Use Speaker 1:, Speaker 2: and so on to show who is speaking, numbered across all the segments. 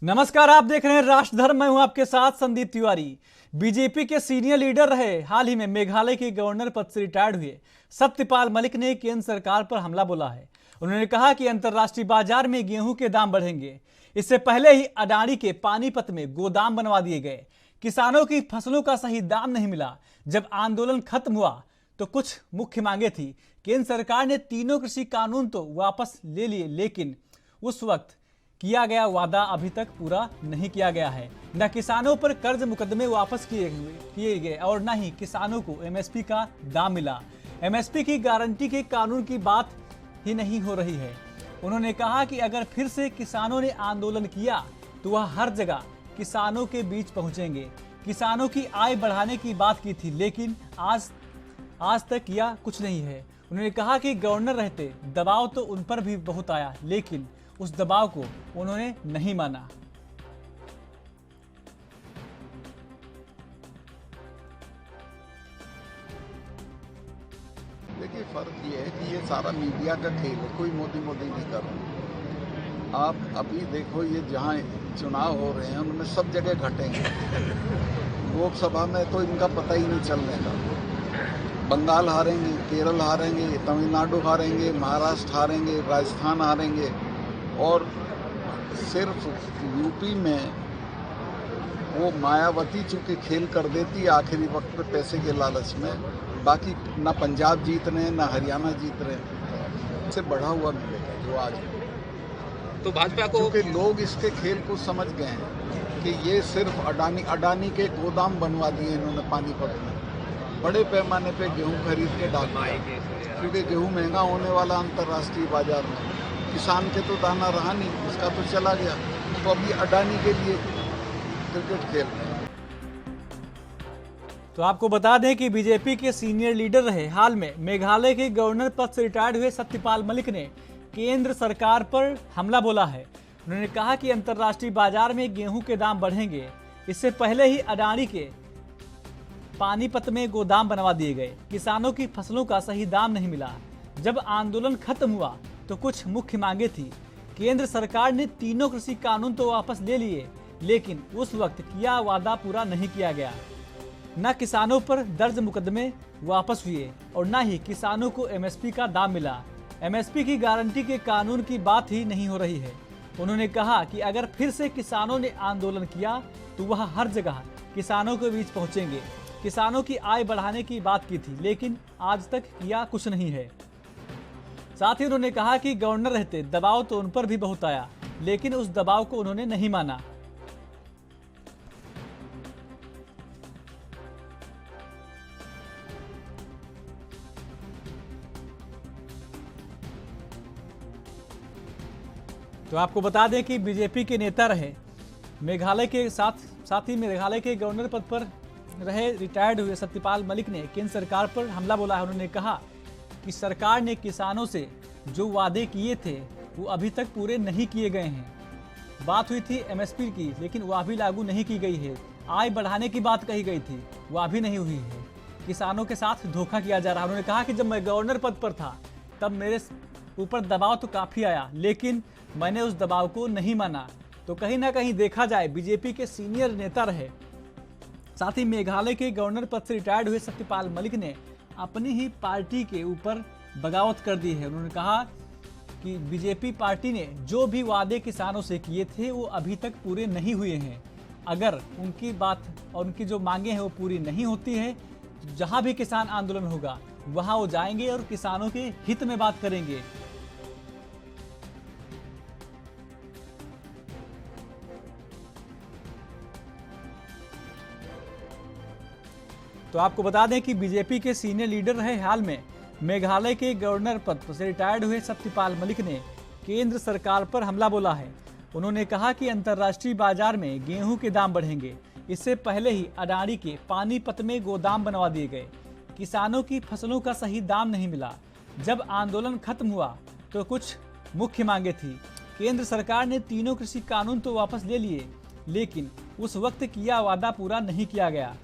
Speaker 1: नमस्कार, आप देख रहे हैं राष्ट्रधर्म। मैं हूं आपके साथ संदीप तिवारी। बीजेपी के सीनियर लीडर रहे, हाल ही में मेघालय के गवर्नर पद से रिटायर्ड हुए सत्यपाल मलिक ने केंद्र सरकार पर हमला बोला है। उन्होंने कहा कि अंतर्राष्ट्रीय बाजार में गेहूं के दाम बढ़ेंगे। इससे पहले ही अडानी के पानीपत में गोदाम बनवा दिए गए। किसानों की फसलों का सही दाम नहीं मिला। जब आंदोलन खत्म हुआ तो कुछ मुख्य मांगे थी। केंद्र सरकार ने तीनों कृषि कानून तो वापस ले लिए, लेकिन उस वक्त किया गया वादा अभी तक पूरा नहीं किया गया है। न किसानों पर कर्ज मुकदमे वापस किए गए और न ही किसानों को एमएसपी का दाम मिला। एमएसपी की गारंटी के कानून की बात ही नहीं हो रही है। उन्होंने कहा कि अगर फिर से किसानों ने आंदोलन किया तो वह हर जगह किसानों के बीच पहुंचेंगे। किसानों की आय बढ़ाने की बात की थी, लेकिन आज तक किया कुछ नहीं है। उन्होंने कहा कि गवर्नर रहते दबाव तो उन पर भी बहुत आया, लेकिन उस दबाव को उन्होंने नहीं माना।
Speaker 2: देखिए, फर्क ये है कि ये सारा मीडिया का खेल है, कोई मोदी नहीं कर रहा। आप अभी देखो, ये जहाँ चुनाव हो रहे हैं उनमें सब जगह घटेंगे। लोकसभा में तो इनका पता ही नहीं चलने का। बंगाल हारेंगे, केरल हारेंगे, तमिलनाडु हारेंगे, महाराष्ट्र हारेंगे, राजस्थान हारेंगे। और सिर्फ यूपी में वो मायावती चूंकि खेल कर देती है आखिरी वक्त पे पैसे के लालच में, बाकी ना पंजाब जीत रहे हैं ना हरियाणा जीत रहे हैं। इससे बढ़ा हुआ मिलेगा जो आज
Speaker 3: तो भाजपा को,
Speaker 2: क्योंकि लोग इसके खेल को समझ गए हैं कि ये सिर्फ अडानी के गोदाम बनवा दिए इन्होंने पानीपत में। बड़े पैमाने पे गेहूं खरीद के डाल दिया, क्योंकि गेहूं महंगा होने वाला अंतर्राष्ट्रीय बाजार में। किसान के तो दाना रहा नहीं, उसका तो चला गया। तो अभी अडानी के लिए क्रिकेट खेल रहे हैं।
Speaker 1: तो आपको बता दें कि बीजेपी के सीनियर लीडर रहे, हाल में मेघालय के गवर्नर पद से रिटायर्ड हुए सत्यपाल मलिक ने केंद्र सरकार पर हमला बोला है। उन्होंने कहा कि अंतर्राष्ट्रीय बाजार में गेहूं के दाम बढ़ेंगे। इससे पहले ही अडानी के पानीपत में गोदाम बनवा दिए गए। किसानों की फसलों का सही दाम नहीं मिला। जब आंदोलन खत्म हुआ तो कुछ मुख्य मांगे थी। केंद्र सरकार ने तीनों कृषि कानून तो वापस ले लिए, लेकिन उस वक्त किया वादा पूरा नहीं किया गया। न किसानों पर दर्ज मुकदमे वापस हुए और न ही किसानों को एमएसपी का दाम मिला। एमएसपी की गारंटी के कानून की बात ही नहीं हो रही है। उन्होंने कहा कि अगर फिर से किसानों ने आंदोलन किया तो वह हर जगह किसानों के बीच पहुंचेंगे। किसानों की आय बढ़ाने की बात की थी, लेकिन आज तक किया कुछ नहीं है। साथ ही उन्होंने कहा कि गवर्नर रहते दबाव तो उन पर भी बहुत आया, लेकिन उस दबाव को उन्होंने नहीं माना। तो आपको बता दें कि बीजेपी के नेता रहे, मेघालय के साथ ही मेघालय के गवर्नर पद पर रहे रिटायर्ड हुए सत्यपाल मलिक ने केंद्र सरकार पर हमला बोला है। उन्होंने कहा कि सरकार ने किसानों से जो वादे किए थे वो अभी तक पूरे नहीं किए गए हैं। बात हुई थी एमएसपी की, लेकिन वह भी लागू नहीं की गई है। आय बढ़ाने की बात कही गई थी, वह भी नहीं हुई है। किसानों के साथ धोखा किया जा रहा है। उन्होंने कहा कि जब मैं गवर्नर पद पर था तब मेरे ऊपर दबाव तो काफ़ी आया, लेकिन मैंने उस दबाव को नहीं माना। तो कहीं ना कहीं देखा जाए, बीजेपी के सीनियर नेता रहे, साथ ही मेघालय के गवर्नर पद से रिटायर्ड हुए सत्यपाल मलिक ने अपनी ही पार्टी के ऊपर बगावत कर दी है। उन्होंने कहा कि बीजेपी पार्टी ने जो भी वादे किसानों से किए थे वो अभी तक पूरे नहीं हुए हैं। अगर उनकी बात और उनकी जो मांगे हैं वो पूरी नहीं होती है, तो जहां भी किसान आंदोलन होगा वहां वो जाएंगे और किसानों के हित में बात करेंगे। तो आपको बता दें कि बीजेपी के सीनियर लीडर रहे, हाल में मेघालय के गवर्नर पद से रिटायर्ड हुए सत्यपाल मलिक ने केंद्र सरकार पर हमला बोला है। उन्होंने कहा कि अंतर्राष्ट्रीय बाजार में गेहूं के दाम बढ़ेंगे। इससे पहले ही अडानी के पानीपत में गोदाम बनवा दिए गए। किसानों की फसलों का सही दाम नहीं मिला। जब आंदोलन खत्म हुआ तो कुछ मुख्य मांगे थी। केंद्र सरकार ने तीनों कृषि कानून तो वापस ले लिए, लेकिन उस वक्त किया वादा पूरा नहीं किया गया।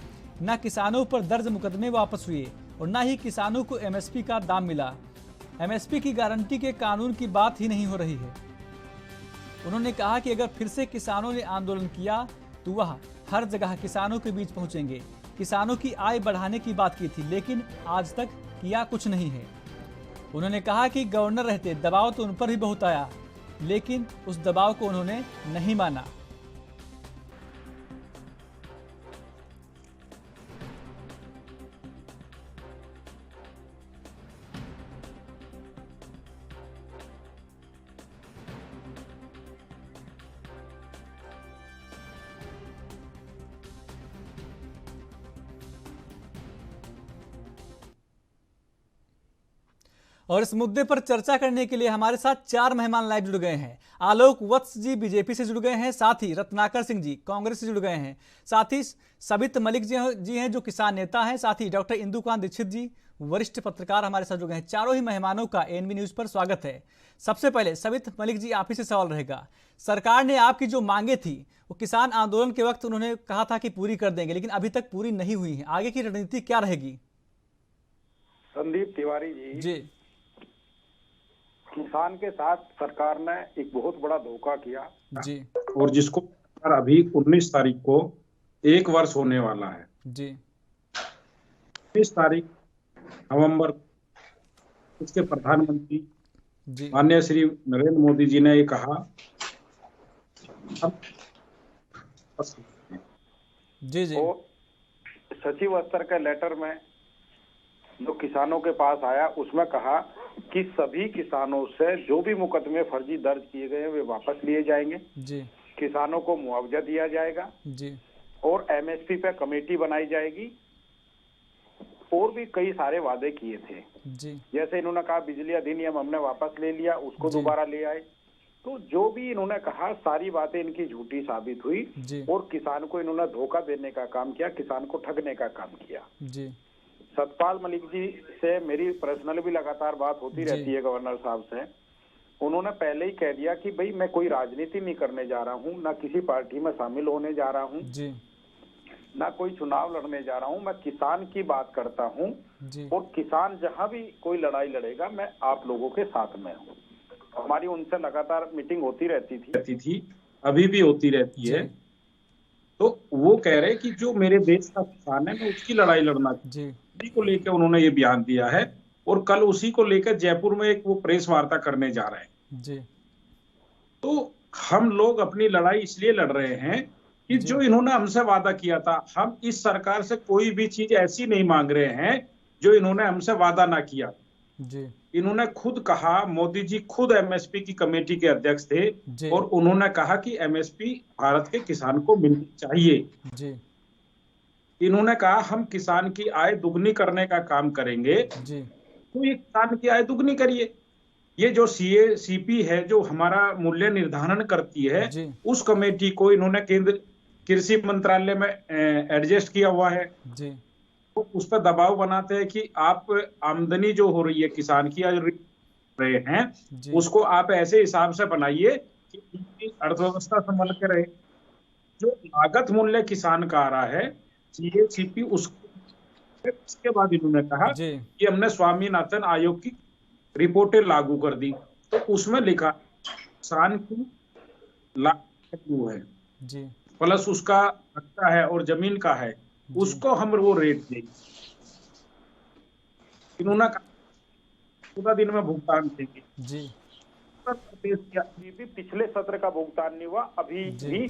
Speaker 1: न किसानों पर दर्ज मुकदमे वापस हुए और न ही किसानों को एमएसपी का दाम मिला। एमएसपी की गारंटी के कानून की बात ही नहीं हो रही है। उन्होंने कहा कि अगर फिर से किसानों ने आंदोलन किया तो वह हर जगह किसानों के बीच पहुंचेंगे। किसानों की आय बढ़ाने की बात की थी, लेकिन आज तक किया कुछ नहीं है। उन्होंने कहा कि गवर्नर रहते दबाव तो उन पर भी बहुत आया, लेकिन उस दबाव को उन्होंने नहीं माना। और इस मुद्दे पर चर्चा करने के लिए हमारे साथ 4 मेहमान लाइव जुड़ गए हैं। आलोक वत्स जी बीजेपी से जुड़ गए हैं, साथ ही रत्नाकर सिंह जी कांग्रेस से जुड़ गए हैं, साथ ही सबित मलिक जी हैं जो किसान नेता हैं, साथ ही डॉक्टर इंदुकांत दीक्षित जी वरिष्ठ पत्रकार हमारे साथ जुड़ गए हैं। चारों ही मेहमानों का एएनबी न्यूज पर स्वागत है। सबसे पहले सबित मलिक जी, आप ही से सवाल रहेगा। सरकार ने आपकी जो मांगे थी वो किसान आंदोलन के वक्त उन्होंने कहा था कि पूरी कर देंगे, लेकिन अभी तक पूरी नहीं हुई है। आगे की रणनीति क्या रहेगी?
Speaker 4: संदीप तिवारी जी, किसान के साथ सरकार ने एक बहुत बड़ा धोखा किया
Speaker 1: जी,
Speaker 5: और जिसको अभी 19 तारीख को 1 वर्ष होने वाला है
Speaker 1: जी।
Speaker 5: 19 तारीख नवंबर इसके प्रधानमंत्री
Speaker 1: जी,
Speaker 5: माननीय श्री नरेंद्र मोदी जी ने ये कहा
Speaker 1: जी जी।
Speaker 4: और सचिव स्तर के लेटर में जो किसानों के पास आया उसमें कहा कि सभी किसानों से जो भी मुकदमे फर्जी दर्ज किए गए हैं वे वापस लिए जाएंगे
Speaker 1: जी,
Speaker 4: किसानों को मुआवजा दिया जाएगा
Speaker 1: जी,
Speaker 4: और एमएसपी पे कमेटी बनाई जाएगी और भी कई सारे वादे किए थे।
Speaker 1: जी,
Speaker 4: जैसे इन्होंने कहा बिजली अधिनियम हमने वापस ले लिया, उसको
Speaker 1: जी।
Speaker 4: दोबारा ले आए। तो जो भी इन्होंने कहा सारी बातें इनकी झूठी साबित हुई
Speaker 1: जी,
Speaker 4: और किसान को इन्होंने धोखा देने का काम किया, किसान को ठगने का काम किया।
Speaker 1: जी,
Speaker 4: सतपाल मलिक जी से मेरी पर्सनल भी लगातार बात होती
Speaker 1: जी।
Speaker 4: रहती है गवर्नर साहब से। उन्होंने पहले ही कह दिया कि भाई मैं कोई राजनीति नहीं करने जा रहा हूँ, ना किसी पार्टी में शामिल होने जा रहा हूँ,
Speaker 1: जी,
Speaker 4: ना कोई चुनाव लड़ने जा रहा हूँ, मैं किसान की बात करता हूँ
Speaker 1: जी,
Speaker 4: और किसान जहाँ भी कोई लड़ाई लड़ेगा मैं आप लोगों के साथ में हूँ। हमारी उनसे लगातार मीटिंग होती रहती
Speaker 5: थी, अभी भी होती रहती है। तो वो कह रहे कि जो मेरे देश का किसान है मैं उसकी लड़ाई लड़ना
Speaker 1: जी,
Speaker 5: उसी को लेकर उन्होंने ये बयान दिया है और कल उसी को लेकर जयपुर में एक वो प्रेस वार्ता करने जा रहे हैं।
Speaker 1: जी,
Speaker 5: तो हम लोग अपनी लड़ाई इसलिए लड़ रहे हैं कि
Speaker 1: जी।
Speaker 5: जो इन्होंने हमसे वादा किया था, हम इस सरकार से कोई भी चीज ऐसी नहीं मांग रहे हैं जो इन्होंने हमसे वादा ना किया।
Speaker 1: जी,
Speaker 5: इन्होंने खुद कहा, मोदी जी खुद एमएसपी की कमेटी के अध्यक्ष थे
Speaker 1: जी।
Speaker 5: और उन्होंने कहा कि एमएसपी भारत के किसान को मिलनी चाहिए।
Speaker 1: जी,
Speaker 5: इन्होंने कहा हम किसान की आय दुगनी करने का काम करेंगे।
Speaker 1: जी,
Speaker 5: तो ये किसान की आय दुगनी करिए। ये जो सीपी है जो हमारा मूल्य निर्धारण करती है,
Speaker 1: जी।
Speaker 5: उस कमेटी को इन्होंने केंद्र कृषि मंत्रालय में एडजस्ट किया हुआ है।
Speaker 1: जी,
Speaker 5: तो उस पर दबाव बनाते हैं कि आप आमदनी जो हो रही है किसान की आज रहे हैं,
Speaker 1: जी।
Speaker 5: उसको आप ऐसे हिसाब से बनाइए कि उनकी अर्थव्यवस्था संभल के रहे। जो लागत मूल्य किसान का आ रहा है सीपी उसके बाद इन्होंने कहा
Speaker 1: जी,
Speaker 5: कि हमने स्वामीनाथन आयोग की रिपोर्टें लागू कर दी। तो उसमें लिखा किसान की लागत जो है
Speaker 1: जी,
Speaker 5: प्लस उसका खर्चा है और जमीन का है, उसको हम वो रेट देंगे। इन्होंने कहा 14 दिन में भुगतान देंगे।
Speaker 1: जी,
Speaker 4: अभी भी पिछले सत्र का भुगतान नहीं हुआ, अभी
Speaker 1: जी।
Speaker 4: भी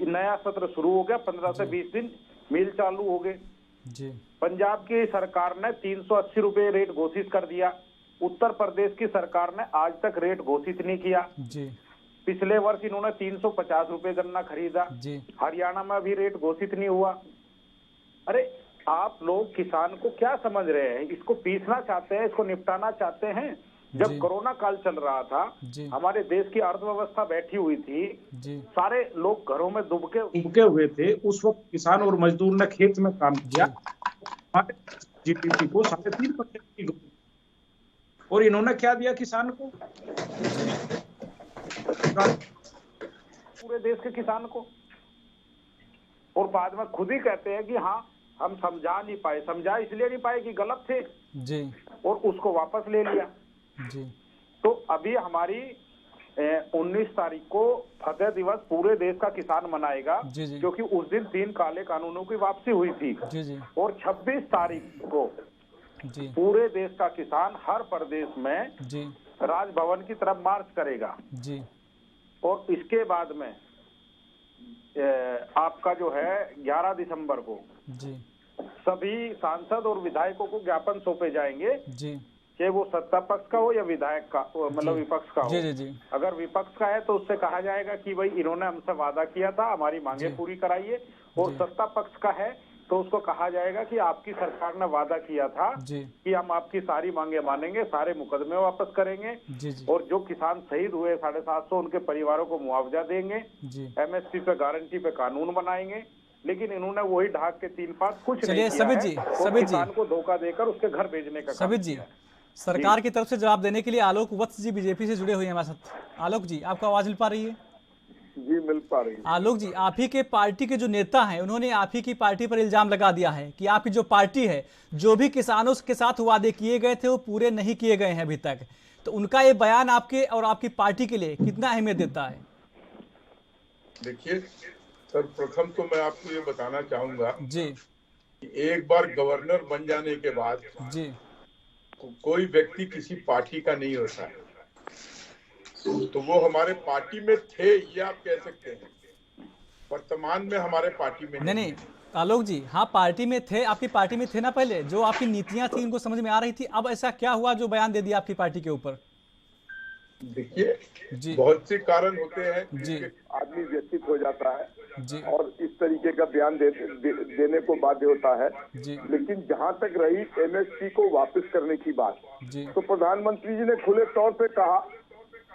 Speaker 4: नया सत्र शुरू हो गया, 15 से 20 दिन मिल चालू हो गए।
Speaker 1: जी,
Speaker 4: पंजाब की सरकार ने 380 रुपए रेट घोषित कर दिया। उत्तर प्रदेश की सरकार ने आज तक रेट घोषित नहीं किया।
Speaker 1: जी,
Speaker 4: पिछले वर्ष इन्होंने 350 रुपए गन्ना खरीदा।
Speaker 1: जी,
Speaker 4: हरियाणा में भी रेट घोषित नहीं हुआ। अरे आप लोग किसान को क्या समझ रहे हैं? इसको पीसना चाहते हैं, इसको निपटाना चाहते हैं। जब
Speaker 1: जी।
Speaker 4: कोरोना काल चल रहा था,
Speaker 1: जी।
Speaker 4: हमारे देश की अर्थव्यवस्था बैठी हुई थी,
Speaker 1: जी,
Speaker 4: सारे लोग घरों में
Speaker 5: उबके हुए थे। उस वक्त किसान और मजदूर ने खेत में काम किया। हमारे जीडीपी को 3.5% की ग्रोथ। और इन्होंने क्या दिया किसान को?
Speaker 4: पूरे देश के किसान को। और बाद में खुद ही कहते हैं कि हाँ हम समझा नहीं पाए। समझा इसलिए नहीं पाए कि गलत थे
Speaker 1: जी,
Speaker 4: और उसको वापस ले लिया।
Speaker 1: जी,
Speaker 4: तो अभी हमारी 19 तारीख को फतेह दिवस पूरे देश का किसान मनाएगा,
Speaker 1: जी जी
Speaker 4: क्योंकि उस दिन 3 काले कानूनों की वापसी हुई थी।
Speaker 1: जी जी
Speaker 4: और 26 तारीख को
Speaker 1: जी
Speaker 4: पूरे देश का किसान हर प्रदेश में
Speaker 1: जी
Speaker 4: राजभवन की तरफ मार्च करेगा।
Speaker 1: जी
Speaker 4: और इसके बाद में आपका जो है 11 दिसंबर को
Speaker 1: जी
Speaker 4: सभी सांसद और विधायकों को ज्ञापन सौंपे जाएंगे,
Speaker 1: जी
Speaker 4: चाहे वो सत्ता पक्ष का हो या विधायक का, मतलब विपक्ष का हो।
Speaker 1: जी जी जी
Speaker 4: अगर विपक्ष का है तो उससे कहा जाएगा कि भाई इन्होंने हमसे वादा किया था, हमारी मांगे
Speaker 1: जी।
Speaker 4: पूरी कराइए। और
Speaker 1: जी।
Speaker 4: सत्ता पक्ष का है तो उसको कहा जाएगा कि आपकी सरकार ने वादा किया था
Speaker 1: जी
Speaker 4: कि हम आपकी सारी मांगे मानेंगे, सारे मुकदमे वापस करेंगे,
Speaker 1: जी जी
Speaker 4: और जो किसान शहीद हुए 750 उनके परिवारों को मुआवजा देंगे,
Speaker 1: जी
Speaker 4: एमएसपी पे गारंटी पे कानून बनाएंगे। लेकिन इन्होंने वही ढाक के 3 पास कुछ
Speaker 1: चलिए,
Speaker 4: नहीं किया
Speaker 1: सबित
Speaker 4: है
Speaker 1: जी,
Speaker 4: और
Speaker 1: सबित जी।
Speaker 4: किसान को धोखा देकर उसके घर भेजने का काम
Speaker 1: सबित जी,
Speaker 4: किया है।
Speaker 1: सरकार की तरफ से जवाब देने के लिए आलोक वत्स जी बीजेपी से जुड़े हुए हैं हमारे साथ। आलोक जी, आपको आवाज मिल पा रही है?
Speaker 6: जी मिल पा रही है।
Speaker 1: आलोक जी, आप ही के पार्टी के जो नेता हैं उन्होंने आप ही की पार्टी पर इल्जाम लगा दिया है कि आपकी जो पार्टी है, जो भी किसानों के साथ वादे किए गए थे वो पूरे नहीं किए गए हैं अभी तक। तो उनका ये बयान आपके और आपकी पार्टी के लिए कितना अहमियत देता है?
Speaker 6: देखिए सर्वप्रथम तो मैं आपको ये बताना चाहूंगा
Speaker 1: जी
Speaker 6: कि एक बार गवर्नर बन जाने के बाद
Speaker 1: जी
Speaker 6: कोई व्यक्ति किसी पार्टी का नहीं होता है। तो वो हमारे पार्टी में थे ये आप कह सकते हैं, वर्तमान में हमारे पार्टी में
Speaker 1: नहीं नहीं आलोक जी, हाँ पार्टी में थे, आपकी पार्टी में थे ना पहले, जो आपकी नीतियां थी उनको समझ में आ रही थी। अब ऐसा क्या हुआ जो बयान दे दिया आपकी पार्टी के ऊपर?
Speaker 6: देखिए
Speaker 1: जी
Speaker 6: बहुत से कारण होते हैं
Speaker 1: जी
Speaker 6: जिसके आदमी व्यतीत हो जाता है
Speaker 1: जी
Speaker 6: और इस तरीके का बयान देने को बाध्य होता है।
Speaker 1: जी
Speaker 6: लेकिन जहां तक रही एमएसपी को वापस करने की बात,
Speaker 1: जी
Speaker 6: तो प्रधानमंत्री जी ने खुले तौर पे कहा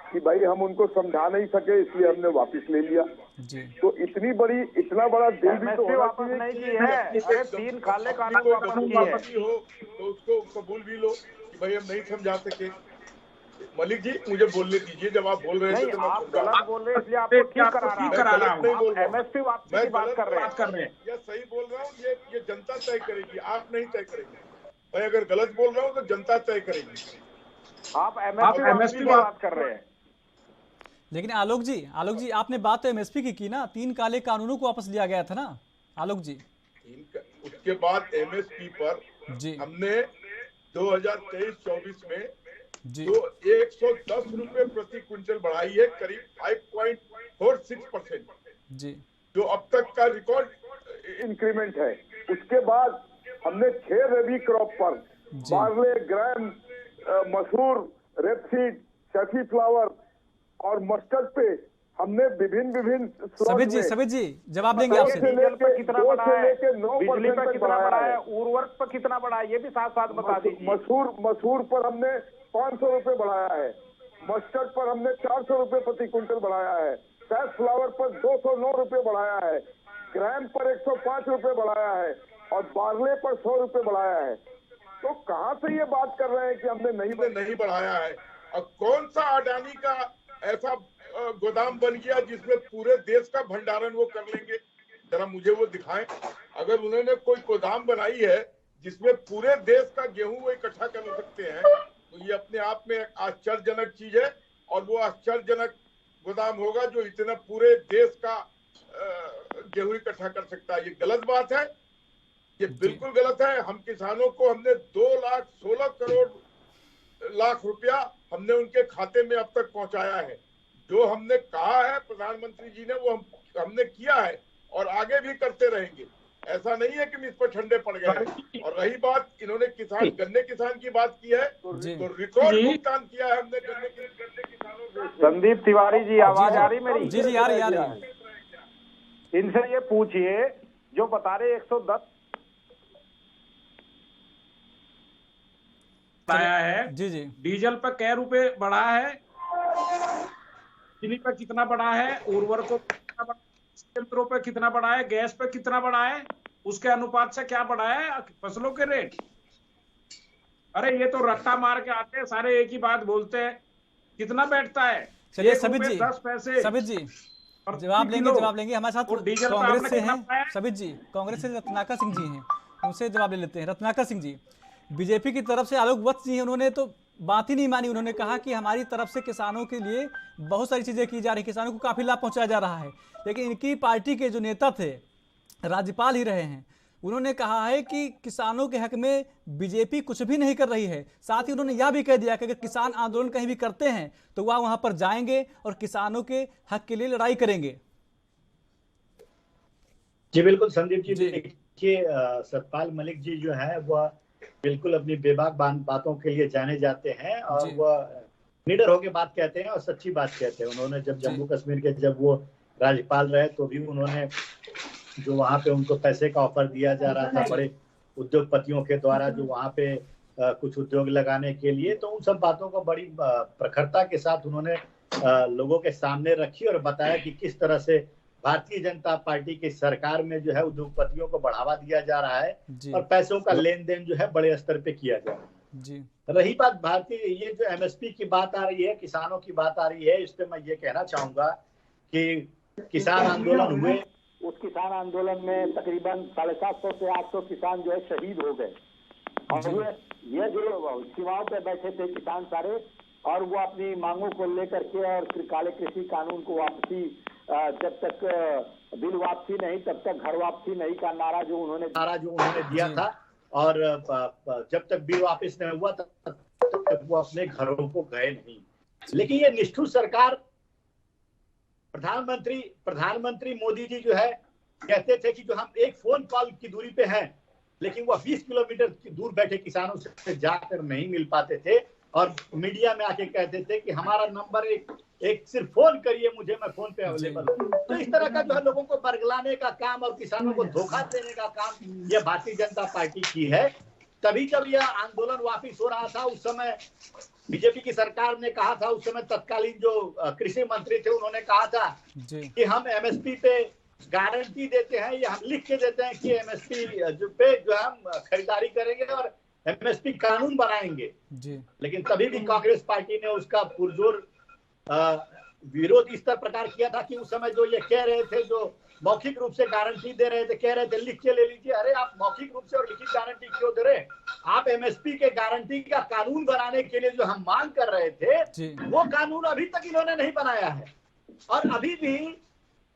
Speaker 6: कि भाई हम उनको समझा नहीं सके इसलिए हमने वापस ले लिया।
Speaker 1: जी
Speaker 6: तो इतना बड़ा दिल भी तो
Speaker 4: एमएसपी
Speaker 6: होना
Speaker 4: वापस
Speaker 6: चाहिए
Speaker 4: नहीं
Speaker 6: कि
Speaker 4: की है, अरे 3 काले कानून वापस किए हैं।
Speaker 6: हो तो उसको कबूल भी लो कि भाई हम नहीं समझा सके। मलिक जी मुझे बोलने दीजिए, जब आप बोल रहे थे
Speaker 4: नहीं,
Speaker 6: तो मैं
Speaker 4: आप
Speaker 6: बोल रहा
Speaker 4: गलत बोल रहे हैं, इसलिए आपको ठीक करा रहा हूं।
Speaker 6: नहीं बोल रहा हूं।
Speaker 4: एमएसपी वापसी
Speaker 6: मैं
Speaker 4: की बात कर रहे हैं।
Speaker 6: या सही बोल रहा हूँ ये जनता तय करेगी, आप नहीं तय करेंगे। मैं अगर गलत बोल रहा हूँ तो जनता तय करेगी।
Speaker 4: आप एमएसपी वापसी की बात कर रहे हैं।
Speaker 1: लेकिन आलोक जी आपने बात तो एमएसपी की ना, 3 काले कानूनों को वापस लिया गया था ना आलोक जी।
Speaker 6: उसके बाद एमएसपी पर
Speaker 1: जी
Speaker 6: हमने 2023-24 में
Speaker 1: जी
Speaker 6: जो 110 रुपए प्रति क्विंटल बढ़ाई है, करीब 5.46%,
Speaker 1: जी
Speaker 6: जो अब तक का रिकॉर्ड इंक्रीमेंट है। उसके बाद हमने 6 रबी क्रॉप पर
Speaker 1: जी।
Speaker 6: बार्ले, ग्राम, मसूर, रेपसीड, सैफी फ्लावर और मस्टर्ड पे हमने विभिन्न
Speaker 1: सबित जी जवाब देंगे आपसे।
Speaker 4: डीजल पे कितना बढ़ा है, बिजली पे कितना बढ़ा
Speaker 6: बढ़ाया
Speaker 4: है, उर्वरक पे कितना बढ़ा है, ये भी साथ साथ बता दीजिए।
Speaker 6: मसूर पर हमने 500 रुपए बढ़ाया है, मस्टर्ड पर हमने 400 रुपए प्रति क्विंटल बढ़ाया है, सैफ फ्लावर पर 209 रुपए बढ़ाया है, ग्राम पर 105 रुपए बढ़ाया है और बार्ले पर 100 रुपए बढ़ाया है। तो कहाँ से ये बात कर रहे हैं कि हमने नहीं बढ़ाया है? और कौन सा अडानी का ऐसा गोदाम बन गया जिसमें पूरे देश का भंडारण वो कर लेंगे? जरा मुझे वो दिखाएं। अगर उन्होंने कोई गोदाम बनाई है जिसमें पूरे देश का गेहूं वो इकट्ठा कर सकते हैं, तो ये अपने आप में आश्चर्यजनक चीज है। और वो आश्चर्यजनक गोदाम होगा जो इतना पूरे देश का गेहूं इकट्ठा कर सकता है। ये गलत बात है, ये बिल्कुल गलत है। हम किसानों को हमने 2,16 लाख रुपया हमने उनके खाते में अब तक पहुंचाया है। जो हमने कहा है प्रधानमंत्री जी ने वो हमने किया है और आगे भी करते रहेंगे। ऐसा नहीं है कि हम इस पर ठंडे पड़ गए हैं। और रही बात, इन्होंने गन्ने किसान की बात की है, तो रिकॉर्ड भुगतान किया है हमने गन्ने किसानों को।
Speaker 4: संदीप तिवारी जी, आवाज आ रही मेरी?
Speaker 1: जी आ रही है।
Speaker 4: इनसे ये पूछिए जो बता रहे 110
Speaker 5: बढ़ाया है।
Speaker 1: जी जी
Speaker 5: डीजल पर कै रुपए बढ़ा है, बिजली पर कितना बढ़ा है, उर्वरकों पर कितना बढ़ा है, यंत्रों पर कितना बढ़ा है, गैस पर कितना बढ़ा है, उसके अनुपात से क्या बढ़ा है फसलों के रेट? अरे ये तो रट्टा मार के आते हैं, सारे एक ही बात बोलते हैं। कितना बैठता है?
Speaker 1: चलिए
Speaker 5: 1
Speaker 1: सबित
Speaker 5: रुपए
Speaker 1: जी,
Speaker 5: 10 पैसे।
Speaker 1: सबित जी
Speaker 5: और
Speaker 1: जवाब लेंगे
Speaker 5: किलो।
Speaker 1: हमारे साथ
Speaker 5: और डीजल पर
Speaker 1: कांग्रेस
Speaker 5: आपने
Speaker 1: से
Speaker 5: कितना
Speaker 1: हैं
Speaker 5: बताया?
Speaker 1: सबित जी, कांग्रेस से रत्नाकर सिंह जी हैं, उनसे जवाब ले लेते हैं। रत्नाकर सिंह जी, बीजेपी की तरफ से आलोक वत्स जी हैं, उन्होंने तो बात ही नहीं मानी। उन्होंने कहा कि हमारी तरफ से किसानों के लिए बहुत सारी चीजें की जा रही, किसानों को काफी लाभ पहुंचाया जा रहा है। लेकिन इनकी पार्टी के जो नेता थे, राज्यपाल ही रहे हैं, उन्होंने कहा है कि किसानों के हक में बीजेपी कुछ भी नहीं कर रही है। साथ ही उन्होंने यह भी कह दिया कि अगर किसान आंदोलन कहीं भी करते हैं तो वह वहां पर जाएंगे और किसानों के हक के लिए लड़ाई करेंगे।
Speaker 7: जी बिल्कुल संदीप जी, देखिए सतपाल मलिक जी जो है वह बिल्कुल अपनी बेबाक बातों के लिए जाने जाते हैं और वह निडर होकर बात कहते हैं और सच्ची बात कहते हैं। उन्होंने जब जम्मू कश्मीर के जब वो राज्यपाल रहे तो भी उन्होंने जो वहाँ पे उनको पैसे का ऑफर दिया जा रहा था बड़े उद्योगपतियों के द्वारा जो वहाँ पे कुछ उद्योग लगाने के लिए, तो उन सब बातों को बड़ी प्रखरता के साथ उन्होंने लोगों के सामने रखी और बताया कि किस तरह से भारतीय जनता पार्टी की सरकार में जो है उद्योगपतियों को बढ़ावा दिया जा रहा है और पैसों का लेन देन जो है बड़े स्तर पे किया जा रहा है। रही बात भारतीय ये जो एमएसपी की बात आ रही है, किसानों की बात आ रही है, इस पे मैं ये कहना चाहूंगा कि किसान आंदोलन हुए,
Speaker 8: उस किसान आंदोलन में तकरीबन 750 से 800 किसान जो है शहीद हो गए और ये जो सीमाओं पे बैठे थे किसान सारे, और वो अपनी मांगों को लेकर के और काले कृषि कानून को वापसी, जब तक बिल वापसी नहीं तब तक घर वापसी नहीं का नारा जो उन्होंने
Speaker 7: दिया था, और जब तक बिल वापस नहीं हुआ तब तक वो अपने घरों को गए नहीं। लेकिन ये निष्ठुर सरकार, प्रधानमंत्री मोदी जी जो है कहते थे कि जो हम एक फोन कॉल की दूरी पे हैं, लेकिन वो 20 किलोमीटर दूर बैठे किसानों से जाकर नहीं मिल पाते थे और मीडिया में आके कहते थे कि हमारा नंबर एक सिर्फ फोन करिए मुझे, मैं फोन पे अवेलेबल हूँ। तो इस तरह का जो है लोगों को बरगलाने का काम और किसानों को धोखा देने का काम ये भारतीय जनता पार्टी की है। तभी जब यह आंदोलन वापिस हो रहा था उस समय बीजेपी की सरकार ने कहा था, उस समय तत्कालीन जो कृषि मंत्री थे उन्होंने कहा था कि हम एमएसपी पे गारंटी देते हैं या हम लिख के देते हैं कि एमएसपी पे जो हम खरीदारी करेंगे और एमएसपी कानून बनाएंगे। लेकिन तभी भी कांग्रेस पार्टी ने उसका पुरजोर विरोध इस तरह प्रकार किया था कि उस समय जो ये कह रहे थे, जो मौखिक रूप से गारंटी दे रहे थे, कह रहे थे लिख के ले लीजिए। अरे आप मौखिक रूप से और लिखित गारंटी क्यों दे रहे? आप एमएसपी के गारंटी का कानून बनाने के लिए जो हम मांग कर रहे थे वो कानून अभी तक इन्होंने नहीं बनाया है। और अभी भी